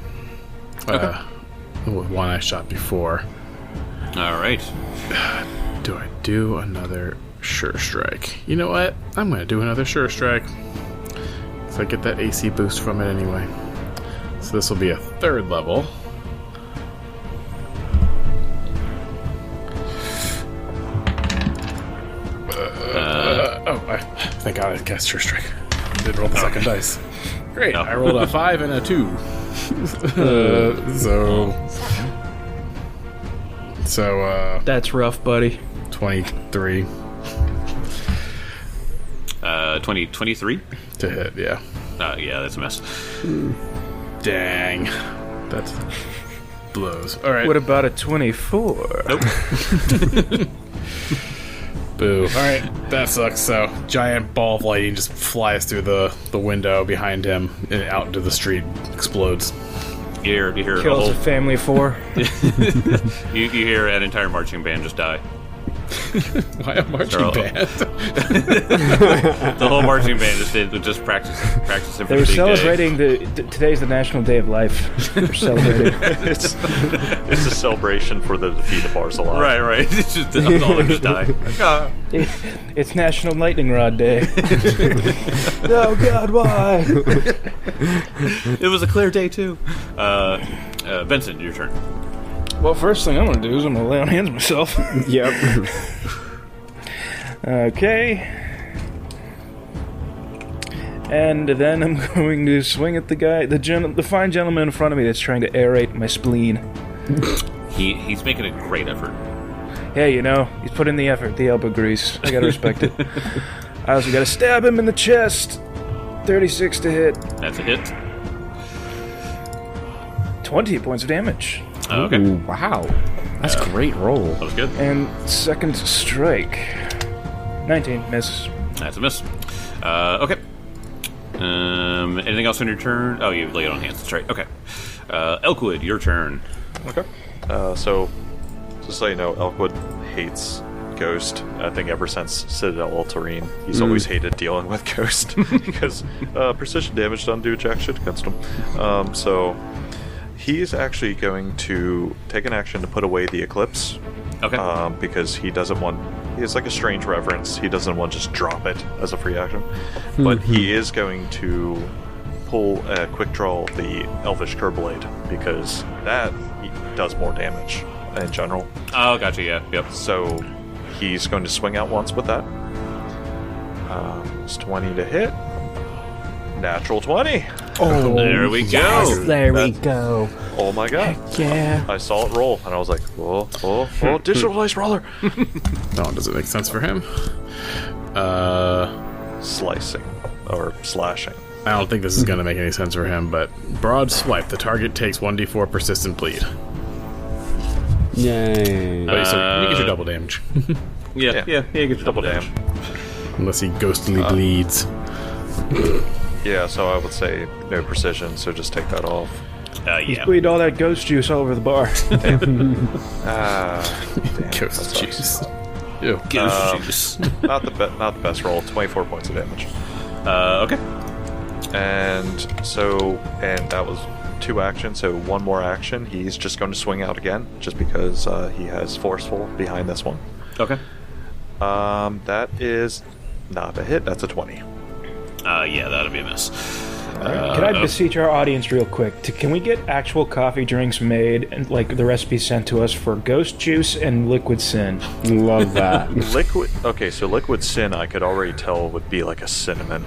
With one I shot before. All right. Do I do another Sure Strike? You know what? I'm going to do another Sure Strike. So I get that AC boost from it anyway. So this will be a 3rd level. Thank God I cast Sure Strike. Didn't roll the second dice. Great. No. I rolled a 5 and a 2. So that's rough, buddy. 23. 23 to hit, yeah. Yeah, that's a miss. Dang. That blows. All right. What about a 24? Nope. Boo. All right, that sucks. So, giant ball of lightning just flies through the window behind him and out into the street, explodes. You hear kills a family of 4. you hear an entire marching band just die. Why a marching band? The whole marching band just practicing for They were the big celebrating today's the National Day of Life. They're celebrating. It's a celebration for the defeat of Barcelona. Right. It's just all of them just die. It's National Lightning Rod Day. Oh God, why? It was a clear day too. Benson, your turn. Well, first thing I'm going to do is I'm going to lay on hands myself. Yep. Okay. And then I'm going to swing at the guy, the fine gentleman in front of me that's trying to aerate my spleen. He's making a great effort. Hey, he's put in the effort, the elbow grease. I gotta respect it. I also gotta stab him in the chest. 36 to hit. That's a hit. 20 points of damage. Okay. Ooh, wow. That's a great roll. That was good. And second strike. 19, miss. That's a miss. Okay. Anything else on your turn? Oh, you lay it on hands. That's right. Okay. Elkwood, your turn. Okay. So, just so you know, Elkwood hates Ghost. I think ever since Citadel Ultarine, he's always hated dealing with Ghost because precision damage doesn't do jack shit against him. So he's actually going to take an action to put away the Eclipse. Okay. Because he doesn't want. He has like a strange reverence. He doesn't want to just drop it as a free action, but he is going to pull a quick draw the Elvish Curblade because that does more damage in general. Oh, gotcha. Yeah. Yep. So he's going to swing out once with that. It's 20 to hit. Natural 20. Oh, there we go. There we go. Oh my god. Heck yeah. I saw it roll and I was like, oh, digital dice roller. No, does it make sense for him? Slicing or slashing. I don't think this is going to make any sense for him, but broad swipe. The target takes 1d4 persistent bleed. Yay. So you get your double damage. Yeah, you get your double damage. Unless he ghostly bleeds. Yeah, so I would say no precision, so just take that off. He's bleeding all that ghost juice all over the bar. Damn, Ghost juice. Ew. Ghost juice. not the best roll. 24 points of damage. Okay. And that was 2 actions, so 1 more action. He's just going to swing out again, just because he has Forceful behind this one. Okay. That is not a hit. That's a 20. Yeah, that'll be a miss. Can I beseech our audience real quick? Can we get actual coffee drinks made and like the recipe sent to us for Ghost Juice and Liquid Sin? Love that. So Liquid Sin I could already tell would be like a cinnamon,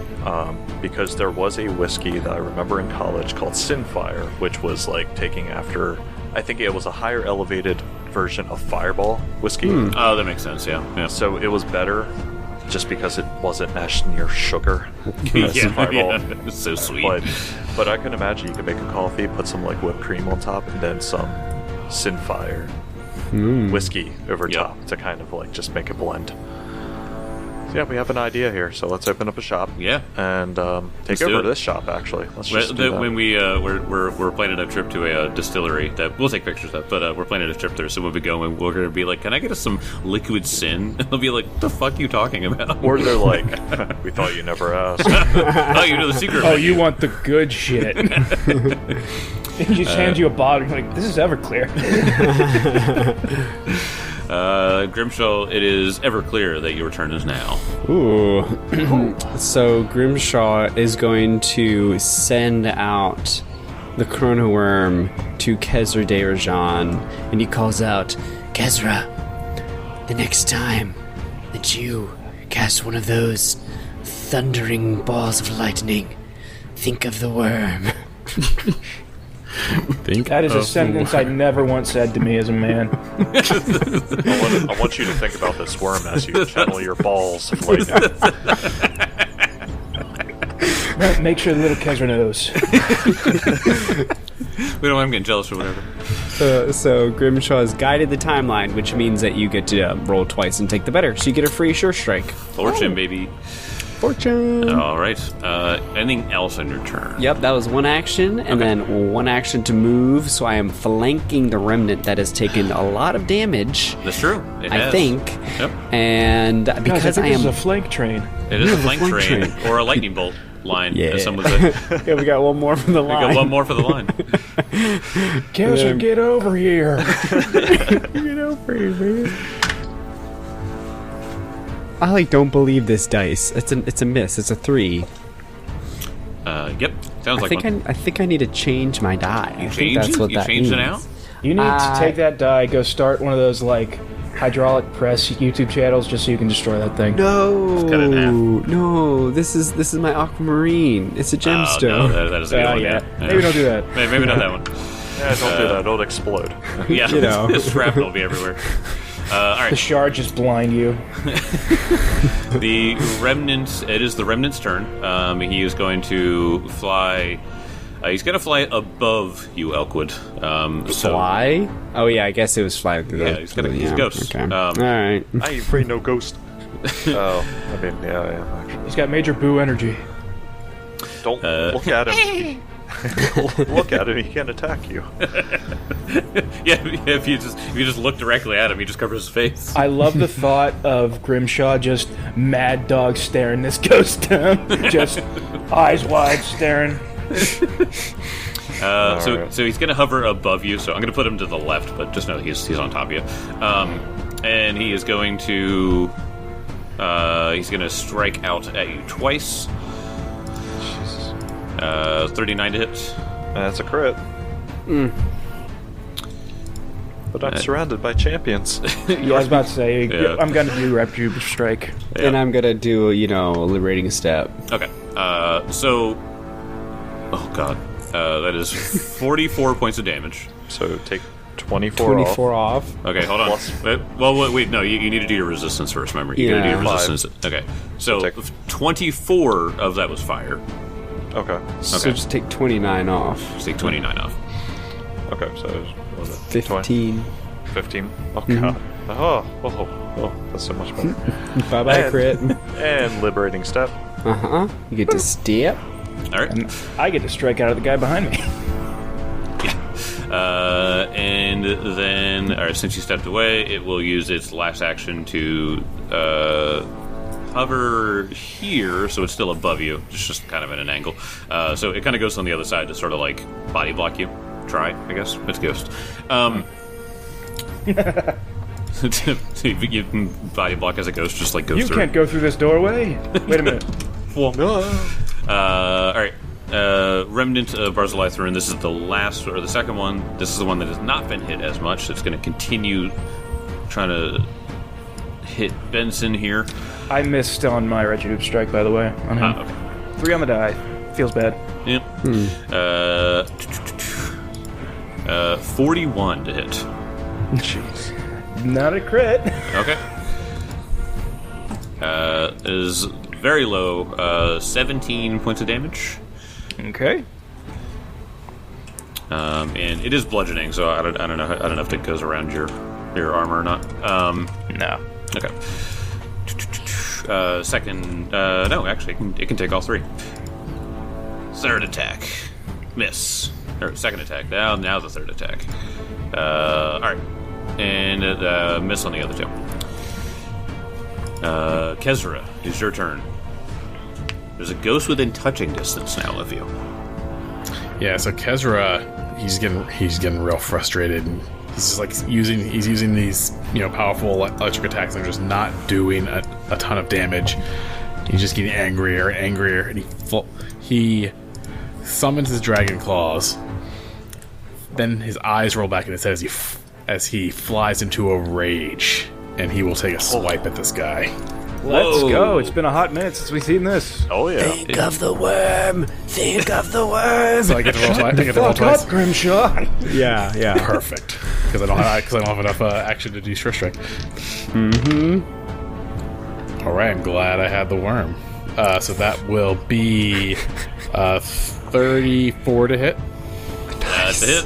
because there was a whiskey that I remember in college called Sinfire, which was like taking after, I think it was a higher elevated version of Fireball whiskey. Oh, that makes sense, yeah. So it was better just because it wasn't mashed near sugar. Yeah, it's so sweet. But I can imagine you could make a coffee, put some like whipped cream on top, and then some Sinfire whiskey over top to kind of like just make it blend. So yeah, we have an idea here. So let's open up a shop. Yeah, and take over this shop. Actually, let's just do that. When we're planning a trip to a distillery that we'll take pictures of, but we're planning a trip there. So when we go, we're going to be like, "Can I get us some Liquid Sin?" And they'll be like, "What the fuck are you talking about?" Or they're like, "We thought you never asked." Oh, you know the secret. Oh, you want the good shit. He just hands you a bottle. You're like, this is Everclear. Grimshaw, it is ever clear that your turn is now. Ooh. So Grimshaw is going to send out the Chrono Worm to Kezra Derajan, and he calls out, Kezra, the next time that you cast one of those thundering balls of lightning, think of the worm. That is a sentence I never once said to me as a man. I want you to think about this worm as you channel your balls of lightning. Right, make sure the little Kezra knows. We don't want him getting jealous or whatever. So Grimshaw has guided the timeline, which means that you get to roll twice and take the better. So you get a free sure strike. Fortune, baby. Fortune. All right. Anything else on your turn? Yep, that was one action, and then one action to move. So I am flanking the remnant that has taken a lot of damage. That's true. It I has. think. Yep. And Guys, I because think I this is am a flank train. It is a flank flank train train. or a lightning bolt line. Yeah. As someone said. yeah, we got one more from the We line. got one more for the line. Kezra, get over here. Get over here, man. I don't believe this dice. It's a miss. It's a 3. Yep. Sounds like one. I think I need to change my die. I think Change that's it? what You that changed means. it out? You need to take that die, go start one of those hydraulic press YouTube channels just so you can destroy that thing. No, cut it in half. no. This is my aquamarine. It's a Oh, gemstone. no, that is a good one. Yeah. Yeah. Maybe don't do that. Maybe not that one. Yeah, don't do that. It'll explode. Yeah. You know. Shrapnel will be everywhere. All The right. shard just blind you. The remnant. It is the remnant's turn. He is going to fly. He's going to fly above you, Elkwood. So, Fly? Oh yeah, I guess it was fly through Yeah, the. he's a ghost. Okay. All right. I ain't afraid no ghost. Oh, I mean, yeah, actually. He's got major boo energy. Don't look at him. Look at him, he can't attack you. Yeah, if you just look directly at him, he just covers his face. I love the thought of Grimshaw just mad dog staring this ghost down. Just eyes wide staring. So he's going to hover above you. So I'm going to put him to the left, but just know he's on top of you. And he is going to strike out at you twice. 39 to hit. That's a crit. But I'm surrounded by champions. Yeah, I was about to say, Yeah. I'm going to do Rapture Strike. Yeah. And I'm gonna do a liberating step. Okay. Oh god, that is 44 points of damage. So take 24 off. 24 off. Okay, hold on. Plus- Wait, no, you need to do your resistance first, remember. You gotta do your Yeah. resistance. Okay, so take- 24 of that was fire. Okay. So Okay. just take 29 off. Just take 29 off. Okay, so what was it? 15. 15? Oh, God. Oh, that's so much better. Bye bye And- crit. And liberating step. You get to step. Alright. I get to strike out at the guy behind me. And then, alright, since you stepped away, it will use its last action to hover here, so it's still above you. It's just kind of at an angle. So it kind of goes on the other side to sort of like body block you. Try, I guess. It's Ghost. You can body block as a ghost, just like goes You through. can't go through this doorway. Wait a minute. Alright. Remnant of Barzillai Throne. This is the last, or the second one. This is the one that has not been hit as much. It's going to continue trying to hit Benson here. I missed on my Retributive Strike, by the way. On him. Okay. 3 on the die. Feels bad. Yep. 41 to hit. Jeez. Not a crit. Okay. Is very low. 17 points of damage. Okay. And it is bludgeoning, so I don't know if it goes around your armor or not. No. Okay. Second, no, actually, it can take all 3. Third attack, miss. Or second attack. Now the third attack. All right, and miss on the other 2. Kezra, it's your turn. There's a ghost within touching distance now of you. Yeah, so Kezra, he's getting real frustrated. And He's just like he's using these powerful electric attacks and they're just not doing a ton of damage. He's just getting angrier and angrier, and he summons his dragon claws. Then his eyes roll back in his head as he flies into a rage, and he will take a swipe at this guy. Let's go. It's been a hot minute since we've seen this. Oh yeah. Think of the worm. Think of the worm. So I get to roll twice. I get to roll Fuck twice. up, Grimshaw. Yeah. Perfect. Because I don't have enough action to do Sure Strike. All right, I'm glad I had the worm. So that will be 34 to hit. That's it.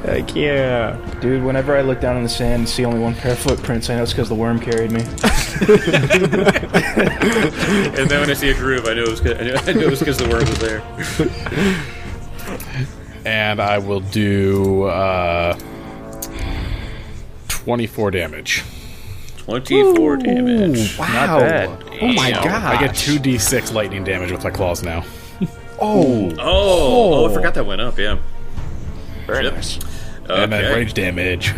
Heck yeah. Dude, whenever I look down in the sand and see only one pair of footprints, I know it's because the worm carried me. And then when I see a groove, I know it was because the worm was there. And I will do 24 damage. 24 damage. Wow. Not bad. Oh my Damn. god. I get 2d6 lightning damage with my claws now. Oh, I forgot that went up. Yeah. Very Yep. nice. And then Okay. rage damage.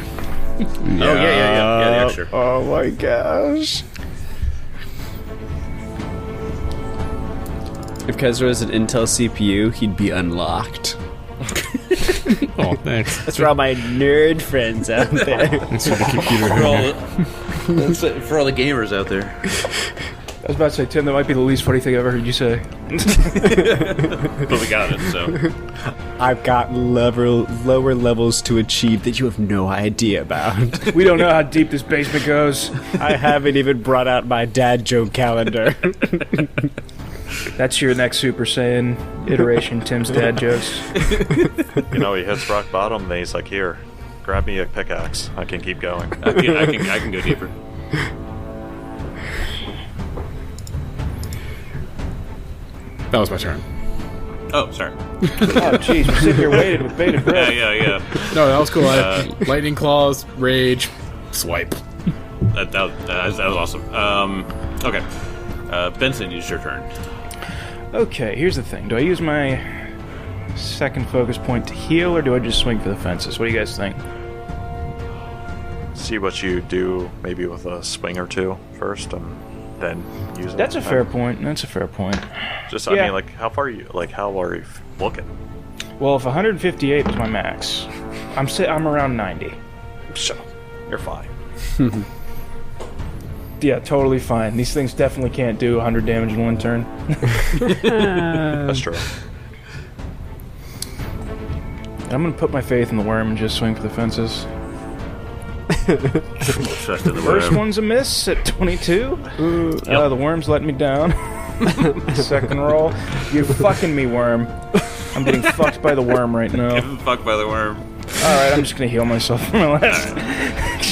Oh yeah, the extra. Oh my gosh. If Kezra was an Intel CPU, he'd be unlocked. Oh, thanks. That's for all my nerd friends out there. Thanks for the computer. For all the gamers out there. I was about to say, Tim, that might be the least funny thing I've ever heard you say. But we got it, so. I've got lower levels to achieve that you have no idea about. We don't know how deep this basement goes. I haven't even brought out my dad joke calendar. That's your next Super Saiyan iteration, Tim's dad jokes. He hits rock bottom, then he's like, "Here, grab me a pickaxe. I can keep going." I can go deeper. That was my turn. Oh, sorry. Oh, jeez, we're sitting here waiting with bated breath. Yeah. No, that was cool. Lightning claws, rage, swipe. That was awesome. Okay. Benson, it's your turn. Okay, here's the thing. Do I use my second focus point to heal, or do I just swing for the fences? What do you guys think? See what you do, maybe with a swing or two first, and then use it. That's a fair point. That's a fair point. Just, Yeah. I mean, like, how are you looking? Well, if 158 was my max, I'm around 90. So, you're fine. Yeah, totally fine. These things definitely can't do 100 damage in one turn. That's true. I'm gonna put my faith in the worm and just swing for the fences. Trust in the First worm. one's a miss at 22. The worm's letting me down. Second roll. You're fucking me, worm. I'm getting fucked by the worm right now. Getting fucked by the worm. Alright, I'm just gonna heal myself for my last.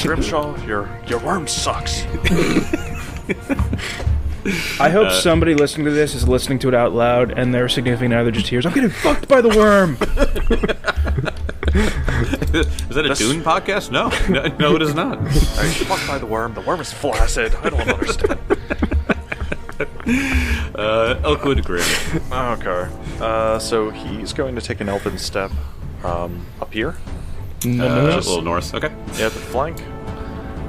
Grimshaw, your worm sucks. I hope somebody listening to this is listening to it out loud and their significant other just hears, I'm getting fucked by the worm! Is that a Dune podcast? No, it is not. Are you fucked by the worm? The worm is flaccid. I don't understand. Elkwood Grim. Okay. So he's going to take an elven step up here. A little north. Okay. Yeah, the flank.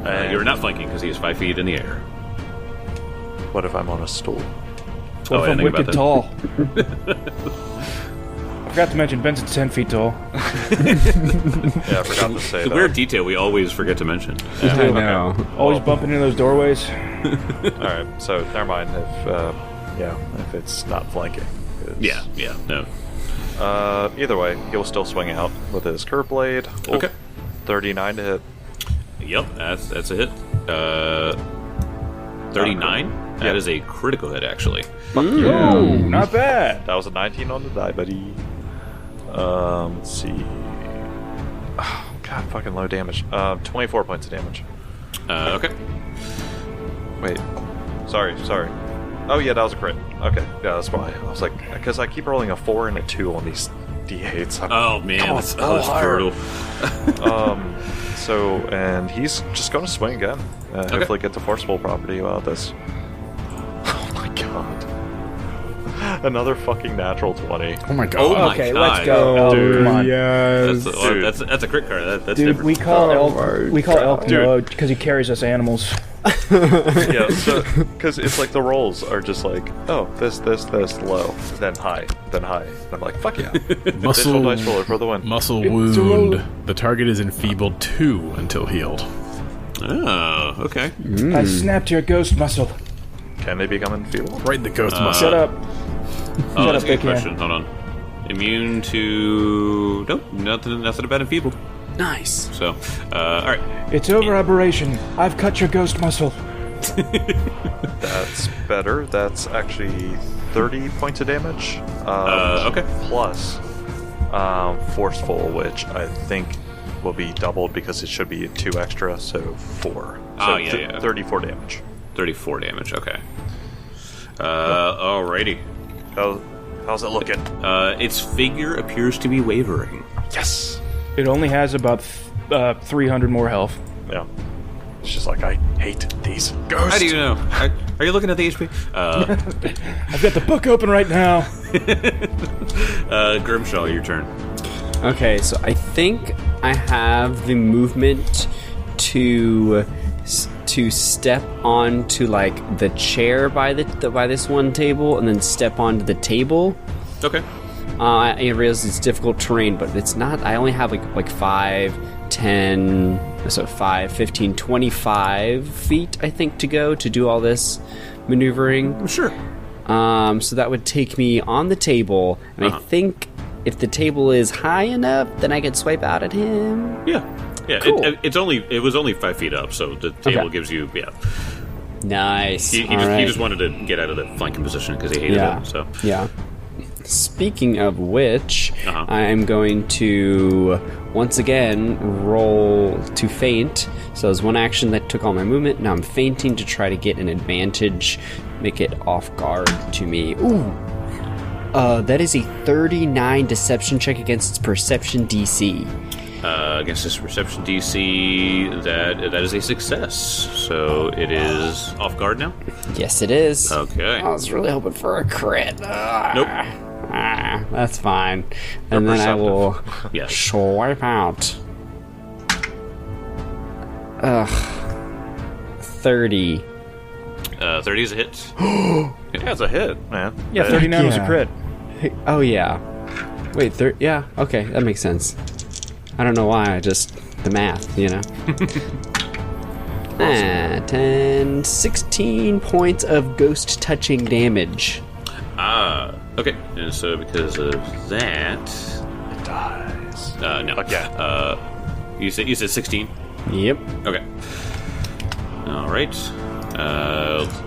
And You're not flanking because he is 5 feet in the air. what if I'm on a stool? What Oh, if I I'm didn't think wicked about tall? I forgot to mention Benson's 10 feet tall. Yeah, I forgot to say The that. weird detail we always forget to mention. I know. Always bumping into those doorways. Alright, so never mind if it's not flanking. 'cause, Yeah, no. Either way, he'll still swing out with his curve blade. Oh, Okay. 39 to hit. Yep, that's a hit. 39? That is a critical hit, actually. Oh, not bad. That was a 19 on the die, buddy. Let's see. Oh, God, fucking low damage. 24 points of damage. Okay. Wait. Sorry. Oh, yeah, that was a crit. Okay, yeah, that's why. I was like, because I keep rolling a 4 and a 2 on these D8s. Oh, man, that's brutal. And he's just going to swing again. Hopefully get the forceful property about this. Oh my god. Another fucking natural 20. Oh my god. Oh my Okay, God. let's go. Elk. Dude. Come on. Yes. That's a crit card. That's Dude, different. we call Elk Dude. Noah because he carries us animals. Yeah, so because it's like the rolls are just like, oh, this, low, then high, then high. And I'm like, fuck yeah, Muscle, dice roller for the win. muscle It's a wound. roll. The target is enfeebled 2 until healed. Oh, okay. I snapped your ghost muscle. Can they become enfeebled? Right in the ghost muscle. Shut up. Oh, Shut that's up, a good Big Hand. question. Hold on. Immune to... Nope, nothing about enfeebled. Nice. So, alright. It's over, aberration. I've cut your ghost muscle. That's better. That's actually 30 points of damage. Okay. Plus forceful, which I think will be doubled because it should be 2 extra, so 4. So Oh, yeah. 34 damage. 34 damage, okay. Alrighty. How's it looking? Its figure appears to be wavering. Yes. It only has about 300 more health. Yeah. It's just like, I hate these ghosts. How do you know? Are you looking at the HP? I've got the book open right now. Grimshaw, your turn. Okay, so I think I have the movement to step onto like the chair by this one table, and then step onto the table. Okay. I realize it's difficult terrain, but it's not. I only have like 5, 10, so 5, 15, 25 feet, I think, to go to do all this maneuvering. Sure. So that would take me on the table, and I think if the table is high enough, then I could swipe out at him. Yeah. Yeah, Cool. it was only 5 feet up, so the table Okay. gives you, yeah. Nice. He just wanted to get out of the flanking position because he hated Yeah. it, so. Yeah. Speaking of which, Uh-huh. I am going to once again roll to feint. So it's one action that took all my movement. Now I'm feinting to try to get an advantage, make it off guard to me. Ooh. That is a 39 deception check against its perception DC. Against this perception DC, that is a success. So it is off guard now? Yes, it is. Okay. I was really hoping for a crit. Nope. That's fine. And then I will Yes. swipe out. 30. 30 is a hit. Yeah, it's a hit, man. Yeah, 39 was a Yeah. crit. Oh, yeah. Wait, yeah, okay, that makes sense. I don't know why, the math, you know? 10, 16 points of ghost touching damage. Okay. And so because of that... It dies. No. Again. You said 16? Yep. Okay. Alright.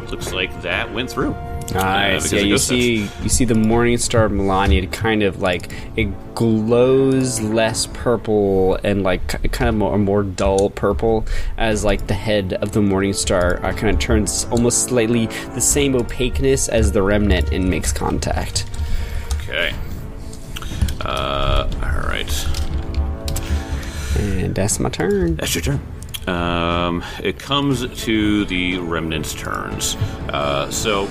Looks like that went through. Nice. Because Yeah, of you ghost touch. see the Morningstar Melania kind of like it glows less purple and like kind of a more dull purple as like the head of the Morningstar kind of turns almost slightly the same opaqueness as the remnant and makes contact. Okay. Alright. And that's my turn. That's your turn. It comes to the remnant's turns. So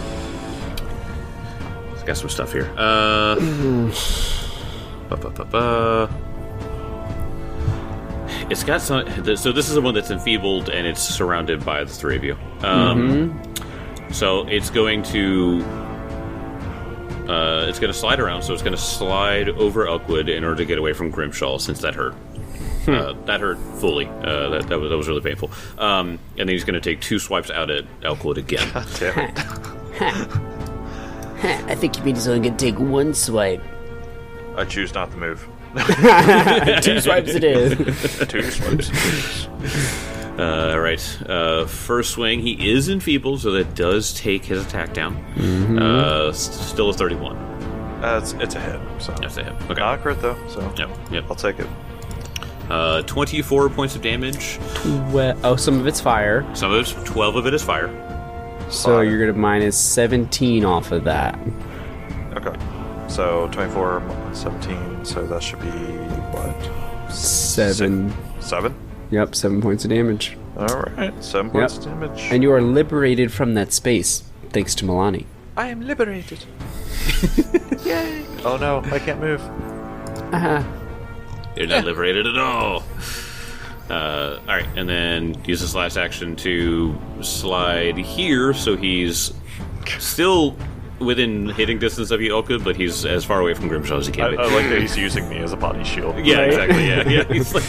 got some stuff here. It's got some. So this is the one that's enfeebled, and it's surrounded by the three of you. So it's going to. It's going to slide around. So it's going to slide over Elkwood in order to get away from Grimshaw, since that hurt. That hurt fully. That was really painful. And then he's going to take 2 swipes out at Elkwood again. God damn it. I think you mean he's only gonna take one swipe. I choose not to move. 2 swipes it is. 2 swipes. Right. First swing, he is enfeebled, so that does take his attack down. Still a 31. It's a hit. So. That's a hit. Okay. Not a crit, though, so Yep. I'll take it. 24 points of damage. Some of it's fire. Some of it, 12 of it is fire. So Fire. you're gonna minus 17 off of that. Okay. So 24, 17, so that should be, what? 7. 7? Yep, 7 points of damage. Alright, 7 points of damage. And you are liberated from that space, thanks to Milani. I am liberated. Yay! Oh no, I can't move. You're not liberated at all. Alright, and then use his last action to slide here, so he's still within hitting distance of you, Elkwood, but he's as far away from Grimshaw as he can be. I like that he's using me as a body shield. Yeah, exactly, yeah. He's like,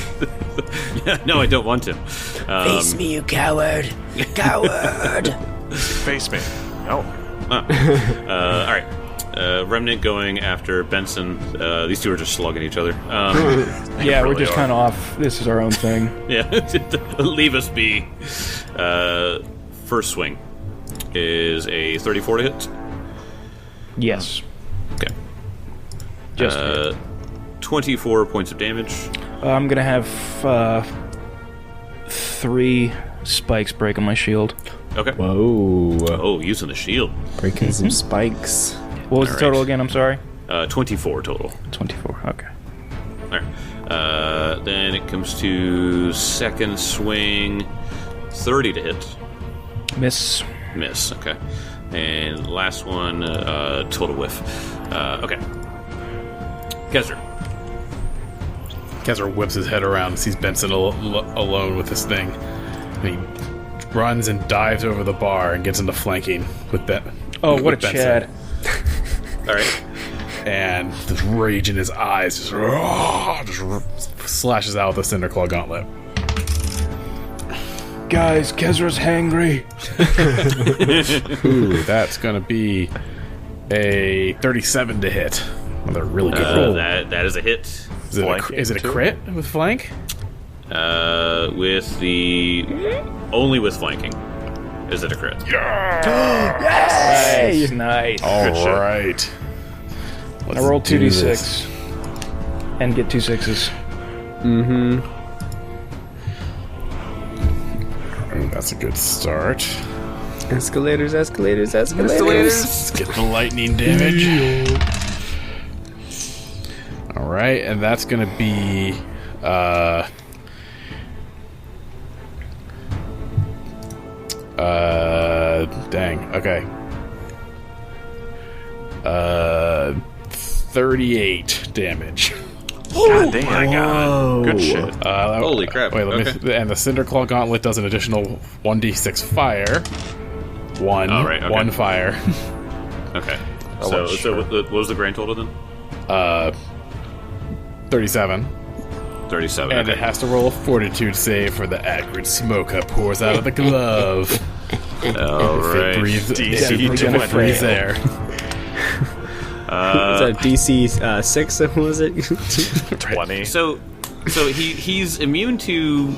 yeah, no, I don't want to. Face me, you coward! Coward! Face me. No. Alright. Remnant going after Benson. These two are just slugging each other. Yeah, we're just kind of off. This is our own thing. Yeah, leave us be. First swing is a 34 to hit. Yes. Okay. Just 24 points of damage. I'm going to have 3 spikes break on my shield. Okay. Whoa. Oh, using the shield. Breaking some spikes. What was the All total right. again? I'm sorry. 24 total. 24. Okay. Alright. Then it comes to second swing. 30 to hit. Miss. Miss. Okay. And last one, total whiff. Okay. Kezra. Kezra whips his head around and sees Benson alone with this thing. And he runs and dives over the bar and gets into flanking with that. Oh, what a with Benson. Chad. Alright. And this rage in his eyes just slashes out with the Cinderclaw gauntlet. Guys, Kezra's hangry. Ooh, that's gonna be a 37 to hit. Another really good roll. That is a hit. Is it a crit with flank? With the... Only with flanking. Is it a crit? Nice. Nice. All right. I roll 2d6 and get 2 6s. Ooh, that's a good start. Escalators. Let's get the lightning damage. All right, and that's gonna be dang. Okay. 38 damage. God damn. My God. Good shit. Holy crap. Wait, let me. And the Cinderclaw Gauntlet does an additional 1d6 fire. One fire. Okay. Oh, So sure. what was the grand total then? 37. 37. And okay. it has to roll a fortitude save for the acrid smoke that pours out of the glove. All If right. it breathes, DC if it breathes 20. there. Is that DC 6? What was it? 20. So he's immune to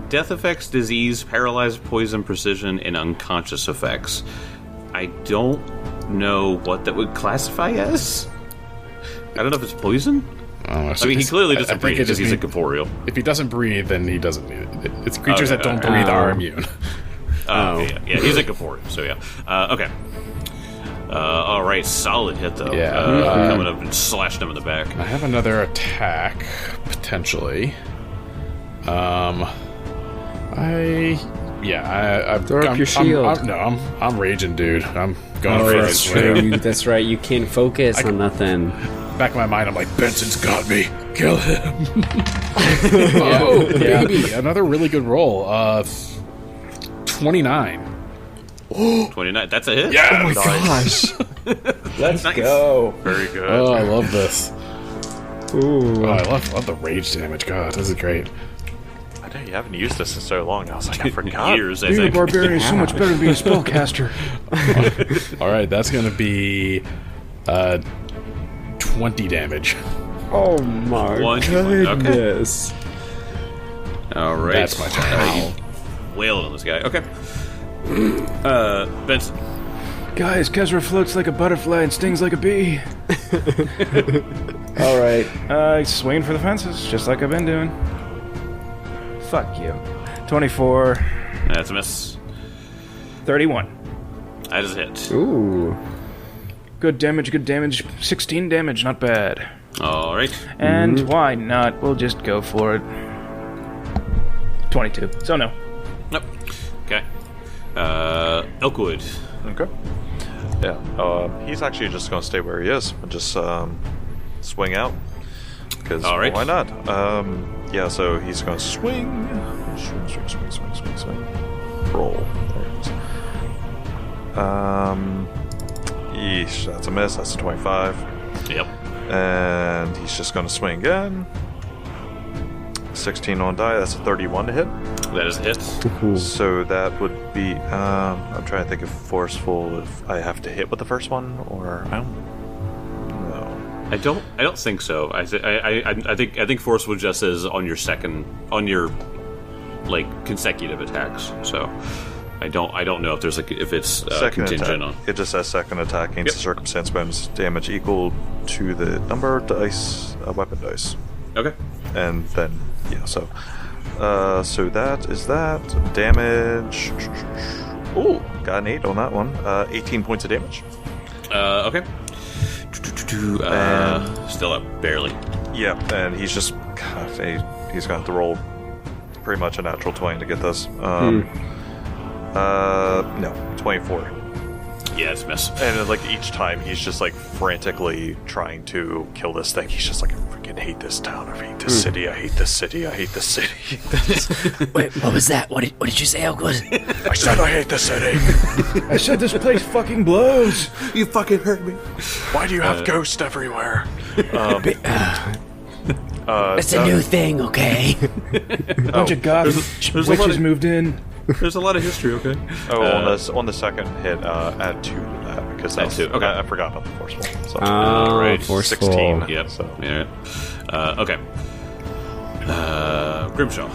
death effects, disease, paralyzed, poison, precision, and unconscious effects. I don't know what that would classify as. I don't know if it's poison. I I mean, he clearly doesn't breathe because he's incorporeal. If he doesn't breathe, then he doesn't need it. It's creatures Okay, that don't okay. breathe are immune. Yeah, he's incorporeal. So yeah. Okay. All right, solid hit though. Yeah. Coming up and slashing him in the back. I have another attack potentially. I'm Throw up your shield. I'm raging, dude. I'm going Oh, for that's it. true. That's right. You can't focus on nothing. Back of my mind, I'm like, Benson's got me. Kill him. Baby, another really good roll. 29. 29. That's a hit. Yeah. Oh my gosh. Let's Nice. go. Very good. Oh, I love this. Ooh. Oh, I love the rage damage. God, this is great. I know you haven't used this in so long. I was like, I forgot. Years, I Being a think. barbarian is so much better than being a spellcaster. All right, that's going to be 20 damage. Oh my 21, okay. goodness. All right. That's my turn. Wailing on this guy. Okay. Benson. Guys, Kezra floats like a butterfly and stings like a bee. All right. Swinging for the fences, just like I've been doing. Fuck you. 24, That's a miss. 31. That is a hit. Ooh. Good damage, 16 damage, not bad. All right. And why not? We'll just go for it. 22. So no. Nope. Okay. Elkwood. Okay. Yeah. He's actually just going to stay where he is and just swing out. Because why not? Yeah, so he's going to swing. Swing. Roll. There it is. Yeesh, that's a miss. That's a 25. Yep. And he's just going to swing again. 16 on die. That's a 31 to hit. That is a hit. So that would be. I'm trying to think of forceful. If I have to hit with the first one, or I don't know. I don't think so. I think forceful just says on your like consecutive attacks. So I don't know if there's if it's contingent attack. on. It just says second attack against the circumstance bonus damage equal to the number of dice, weapon dice. Okay. And then so that is that damage. Ooh, got an 8 on that one. 18 points of damage. Okay. Still up barely. Yeah, and he's just he's going to roll pretty much a natural 20 to get this. No, 24. Yeah, it's a miss. And like each time, he's just like frantically trying to kill this thing. He's just like, I freaking hate this town. I hate this city. I hate this city. I hate this city. Wait, what was that? What did you say, Elwood? I said I hate the city. I said this place fucking blows. You fucking hurt me. Why do you have ghosts everywhere? It's a new thing, okay? Bunch of goth witches moved in. There's a lot of history. Okay. On the second hit, add 2 to that because that's add 2. Okay. I forgot about the first one. So. Right. Forceful. 16. Yep. So. Yeah. Okay. Grimshaw.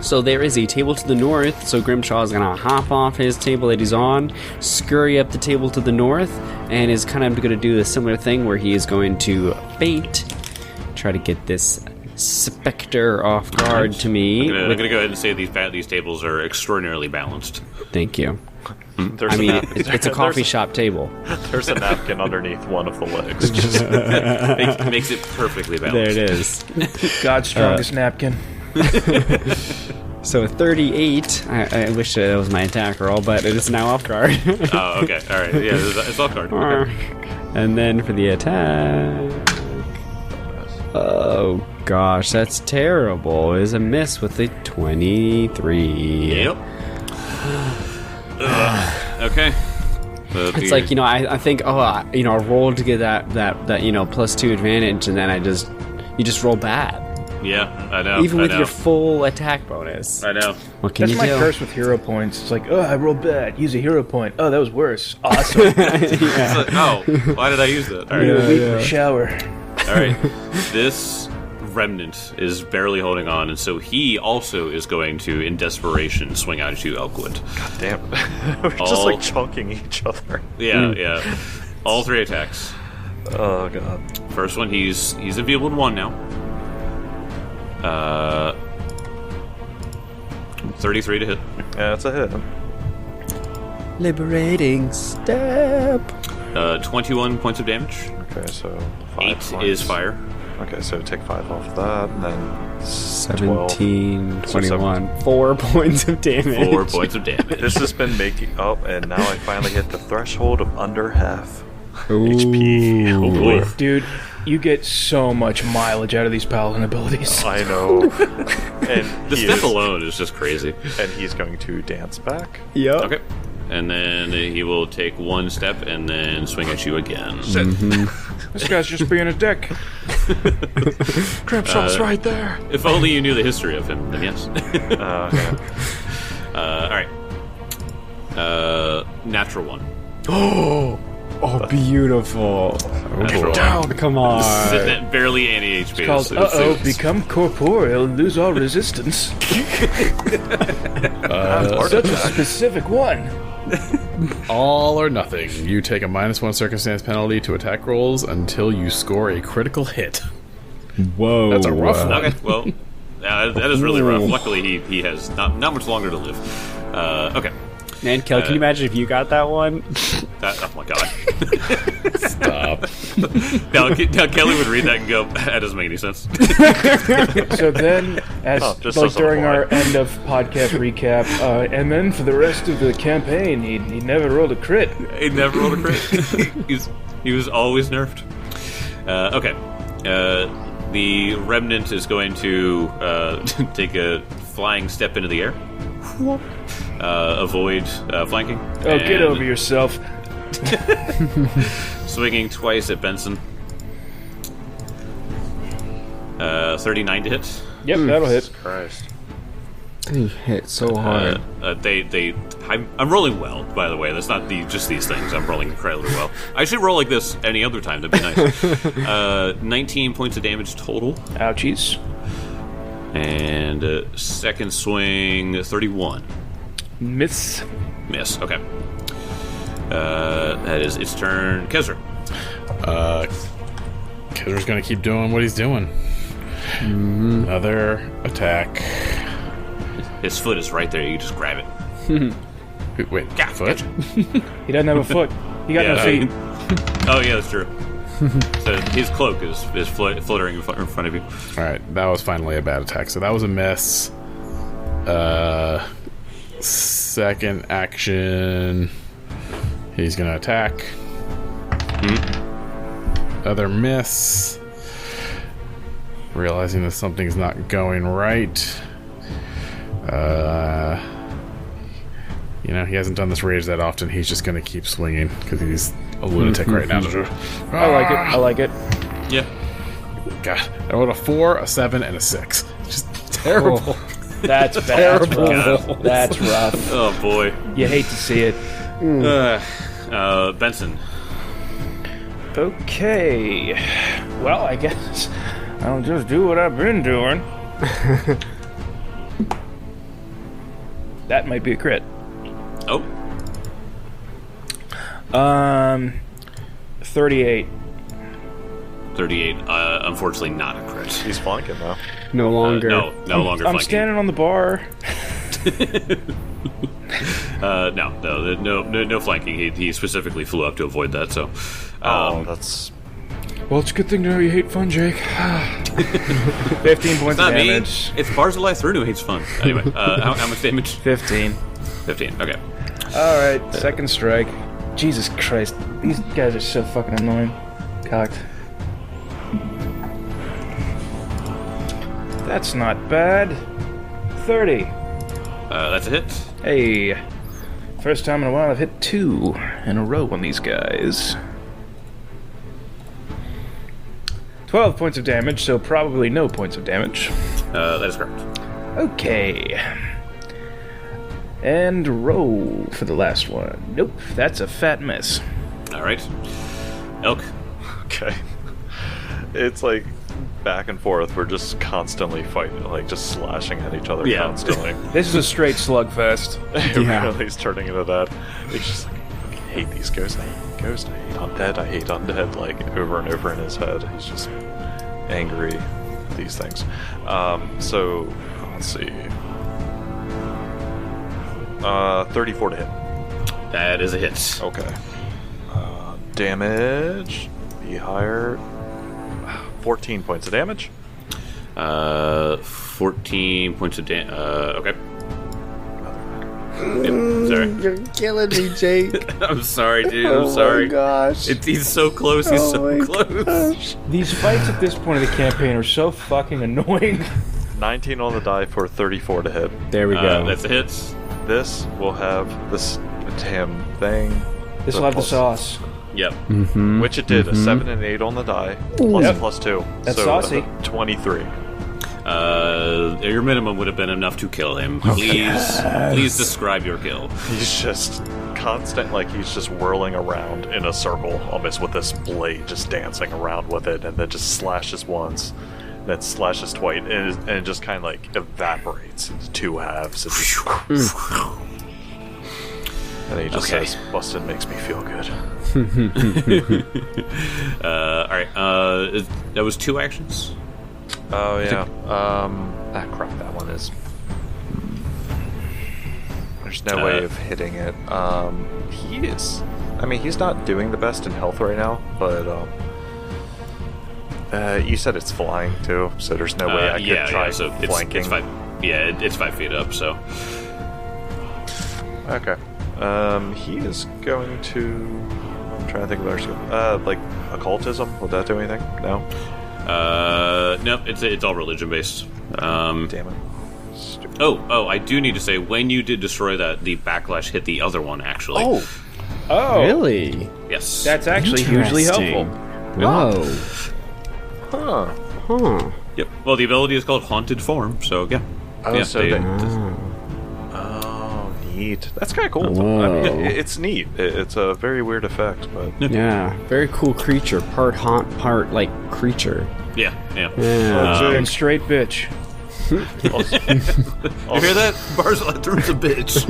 So there is a table to the north, so Grimshaw is going to hop off his table that he's on, scurry up the table to the north, and is kind of going to do a similar thing where he is going to feint, try to get this specter off guard to me. I'm going to go ahead and say these tables are extraordinarily balanced. Thank you. There's It's a coffee shop table. There's a napkin underneath one of the legs. Just makes it perfectly balanced. There it is. God's strongest napkin. So 38. I wish that was my attack roll, but it is now off guard. Oh, okay. All right. Yeah, it's off guard. Okay. And then for the attack. Oh gosh, that's terrible. It is a miss with a 23. Yep. Okay. It's like, I think, I rolled to get that +2 advantage, and then you just roll bad. Yeah, I know. Even with your full attack bonus. I know. What can That's you my do? curse with hero points. It's like, I rolled bad. Use a hero point. Oh, that was worse. Awesome. It's like, why did I use that? All right. Need a week in the shower. All right. This remnant is barely holding on, and so he also is going to, in desperation, swing out at you, Elkwood. God damn. We're just like chunking each other. Yeah. All 3 attacks. Oh god. First one, he's enfeebled 1 now. 33 to hit. Yeah, it's a hit. Liberating step. 21 points of damage. Okay, so 8 points. Is fire. Okay, so take 5 off of that, and then 17, 12. 21. 4 points of damage. 4 points of damage. This has been making up, and now I finally hit the threshold of under half Ooh. HP. Oh boy. Dude, you get so much mileage out of these paladin abilities. I know. And The step alone is just crazy. And he's going to dance back. Yep. Okay. And then he will take 1 step and then swing at you again. This guy's just being a dick. Grimshaw's right there. If only you knew the history of him, then yes. Okay. Alright. Natural 1. Oh, beautiful. Natural down. 1. Come on. Barely any HP. Called become corporeal and lose all resistance. Such a specific one. All or nothing. You take a -1 circumstance penalty to attack rolls until you score a critical hit. Whoa. That's a rough one. Okay, well, that is really rough. Luckily, he has not much longer to live. Okay. Man, Kel, can you imagine if you got that one? Oh my god. Stop. Now Kelly would read that and go, that doesn't make any sense. So then, just like as a during our point. end of podcast recap, and then for the rest of the campaign, he never rolled a crit. He never rolled a crit. he was always nerfed. Okay. The remnant is going to take a flying step into the air. Avoid flanking. Oh, get over yourself. Swinging twice at Benson. 39 to hit. Yep, that'll hit. Christ. He hit so hard. I'm rolling well, by the way. That's not just these things. I'm rolling incredibly well. I should roll like this any other time. That'd be nice. 19 points of damage total. Ouchies. And second swing, 31. Miss. Miss. Okay. That is its turn. Kezra. Killer's gonna keep doing what he's doing. Another attack. His foot is right there. You just grab it. Wait, foot? He doesn't have a foot. He got no feet. Oh yeah, that's true. So his cloak is fluttering in front of you. Alright, that was finally a bad attack. So that was a miss. Second action. He's gonna attack. Other miss. Realizing that something's not going right. He hasn't done this rage that often. He's just gonna keep swinging because he's a lunatic right now. I like it. Yeah. God, I rolled a 4, a 7, and a 6. Just terrible. That's bad. That's rough. That's rough. Oh boy. You hate to see it. Benson. Okay. Well, I guess I'll just do what I've been doing. That might be a crit. Oh. 38. 38. Unfortunately, not a crit. He's flanking though. No longer. No longer I'm flanking. standing on the bar. No flanking. He specifically flew up to avoid that. So, That's Well, it's a good thing to know you hate fun, Jake. 15 points of not me. damage. It's Barzillai Thruno who hates fun. Anyway, how much damage? 15. 15. Okay. Alright, second strike. Jesus Christ. These guys are so fucking annoying. Cocked. That's not bad. 30. That's a hit. Hey. First time in a while I've hit 2 in a row on these guys. 12 points of damage, so probably no points of damage. That is correct. Okay. And roll for the last one. Nope, that's a fat miss. All right. Elk. okay. It's like back and forth. We're just constantly fighting, like just slashing at each other Yeah. constantly. This is a straight slugfest. It really is turning into that. He's just like, I hate these ghosts. I hate ghosts. I hate undead. I hate undead. Like over and over in his head. He's just angry at these things. So let's see. 34 to hit. That is a hit. Okay. Damage. Be higher. 14 points of damage. 14 points of damage. Okay. Yep, sorry. You're killing me, Jake. I'm sorry, dude. I'm sorry. Oh my gosh. He's so close. He's so close. These fights at this point of the campaign are so fucking annoying. 19 on the die for 34 to hit. There we go. That's a hit. This will have this damn thing. This will have the sauce. Yep. Which it did. A 7 and 8 on the die. Plus Yep. plus 2. That's so saucy. 23. Your minimum would have been enough to kill him. Please describe your kill. He's just constant, like he's just whirling around in a circle, almost with this blade, just dancing around with it, and then just slashes once, then slashes twice, and it just kind of like evaporates into two halves. It just and he just Okay. says, "Busted makes me feel good." All right. That was 2 actions. Oh yeah. Crap. That one is. There's no way of hitting it. He is. I mean, he's not doing the best in health right now, but you said it's flying too, so there's no way I could try flanking. It's 5 feet up, so. Okay. He is going to. I'm trying to think of other skill. Like occultism. Would that do anything? No. No. It's all religion based. Damn it. Oh, I do need to say, when you did destroy that, the backlash hit the other one, actually. Oh, Really? Yes. that's actually hugely helpful. Whoa. Huh. Huh. Yep. Well, the ability is called Haunted Form, so yeah. Oh, yeah, so neat. That's kind of cool. Whoa. I mean, it's neat. It's a very weird effect, but Yeah. Very cool creature. Part haunt, part, like, creature. Yeah. And straight bitch. You hear that? Barzillai threw a bitch.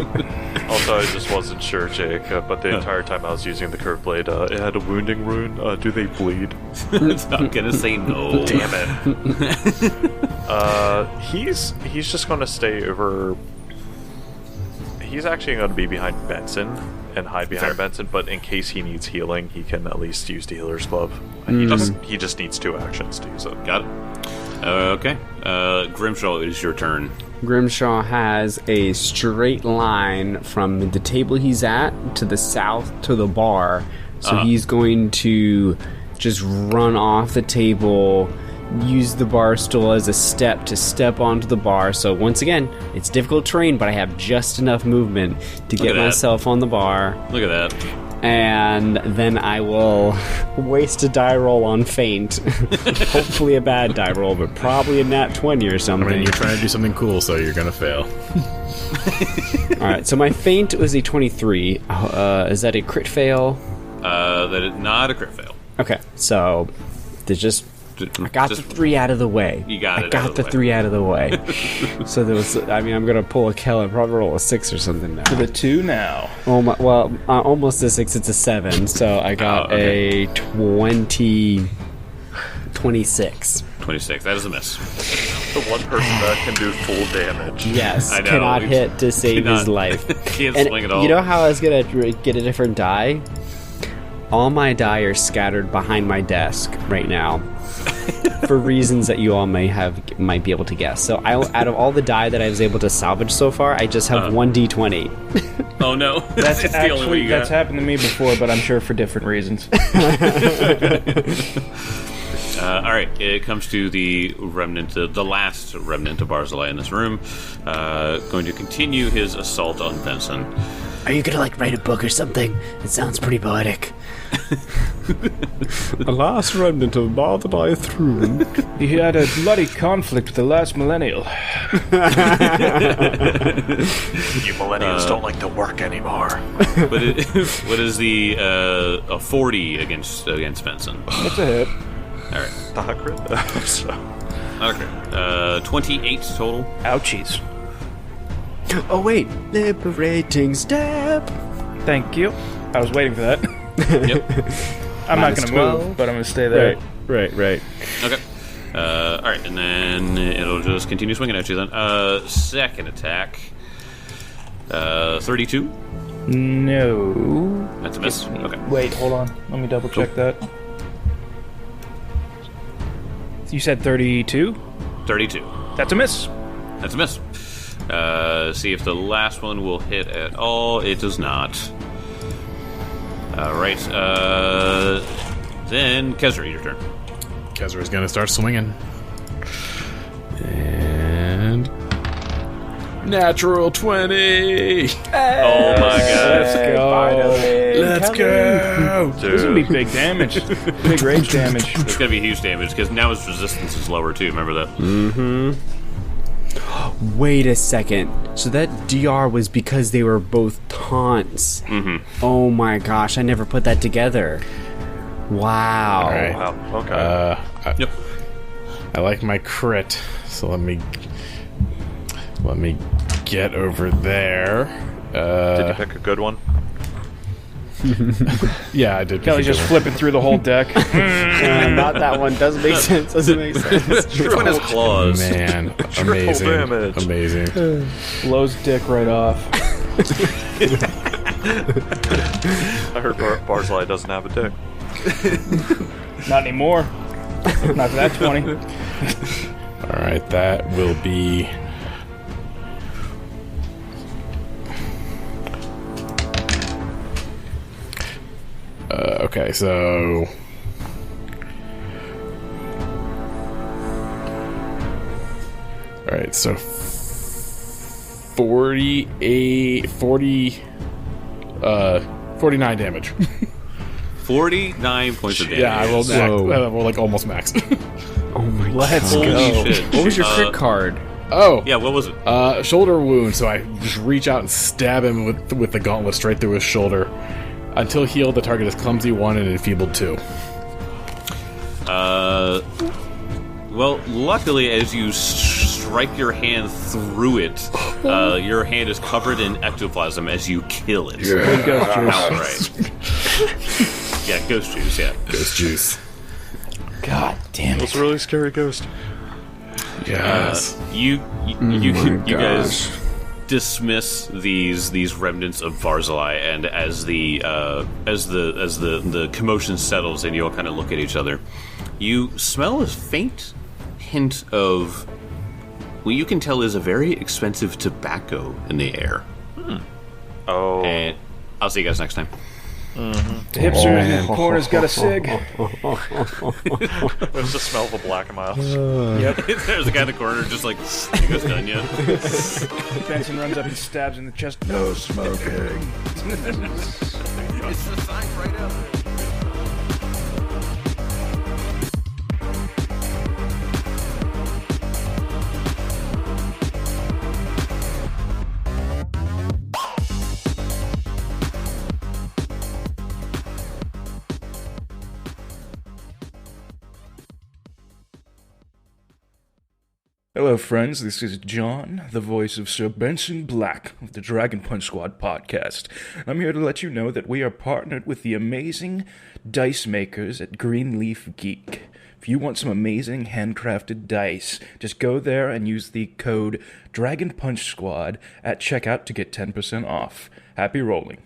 Also, I just wasn't sure, Jake, but the entire time I was using the curved blade, it had a wounding rune. Do they bleed? I'm gonna say no. Damn it. He's just going to stay over. He's actually going to be behind Benson and hide behind Benson, but in case he needs healing, he can at least use the healer's glove. He just needs 2 actions to use it. Got it. Okay. Grimshaw, it is your turn. Grimshaw has a straight line from the table he's at to the south to the bar. So he's going to just run off the table, use the bar stool as a step to step onto the bar. So once again, it's difficult terrain, but I have just enough movement to get myself on the bar. Look at that. And then I will waste a die roll on feint. Hopefully a bad die roll, but probably a nat 20 or something. I mean, you're trying to do something cool, so you're gonna fail. Alright, so my feint was a 23. Is that a crit fail? That is not a crit fail. Okay, so there's just... I got the 3 out of the way. You got it. I got the 3 out of the way. So there was... I mean, I'm going to pull a kill and probably roll a 6 or something now. To the 2 now. Oh my, well, almost a 6. It's a 7. So I got a 26. 26. That is a miss. The one person that can do full damage. Yes, I know. cannot hit to save his life. Can't And swing at all. you know how I was going to get a different die? All my die are scattered behind my desk right now. For reasons that you all might be able to guess. So out of all the die that I was able to salvage so far, I just have 1d20. Oh no. That's It's the only way actually you that's got. happened to me before, but I'm sure for different reasons. Alright, it comes to the remnant, the last remnant of Barzillai in this room. Going to continue his assault on Benson. Are you gonna like write a book or something? It sounds pretty poetic. The last remnant of Barzillai through. He had a bloody conflict with the last millennial. You millennials don't like to work anymore. What is the a 40 against Benson? That's a hit. Alright. Not crit. So. Okay. 28 total. Ouchies. Oh wait, liberating step. Thank you. I was waiting for that. Yep. I'm not Minus going to 12. move, but I'm going to stay there. Right. Okay. Alright, and then it'll just continue swinging at you then. Second attack. 32. No. That's a miss. Okay. Wait, hold on. Let me double check that. You said 32? 32. That's a miss. That's a miss. See if the last one will hit at all. It does not. Alright, then Kezra, your turn. Kezra's gonna start swinging. And... Natural 20! Oh my god. Let's go. Let's go! This is going to be big damage. Big rage damage. It's gonna be huge damage, because now his resistance is lower too, remember that? Wait a second. So that DR was because they were both taunts. Mm-hmm. Oh my gosh, I never put that together. Wow. All right. Wow. Okay. Yep. I like my crit, so let me get over there. Did you pick a good one? Yeah, I did. Kelly's just flipping through the whole deck. Not that one. Doesn't make sense. Doesn't make sense. Which one has claws? Man, amazing, damage. amazing. Blows dick right off. I heard Barzillai doesn't have a dick. Not anymore. Not for that 20. All right, that will be. Okay, so. All right, so 49 damage. 49 points of damage. Yeah, I rolled like almost max. Oh my Let's Holy go. shit. What was your crit card? Oh, Yeah, what was it? shoulder wound. So I just reach out and stab him with the gauntlet straight through his shoulder. Until healed, the target is clumsy 1 and enfeebled 2. Well, luckily, as you strike your hand through it, your hand is covered in ectoplasm as you kill it. Good ghost juice. Outright. Yeah, ghost juice, yeah. Ghost juice. God damn It's it. a really scary ghost. Yes. You guys dismiss these remnants of Barzillai, and as the commotion settles and you all kind of look at each other, you smell a faint hint of what you can tell is a very expensive tobacco in the air. Oh. And I'll see you guys next time. The hipster in the corner's got a cig. There's the smell of a Black and Miles. There's a guy in the corner just like, you guys done yet? Benson runs up and stabs in the chest. No smoking. It's the sign right up. Hello, friends. This is John, the voice of Sir Benson Black of the Dragon Punch Squad podcast. I'm here to let you know that we are partnered with the amazing dice makers at Greenleaf Geek. If you want some amazing handcrafted dice, just go there and use the code Dragon Punch Squad at checkout to get 10% off. Happy rolling.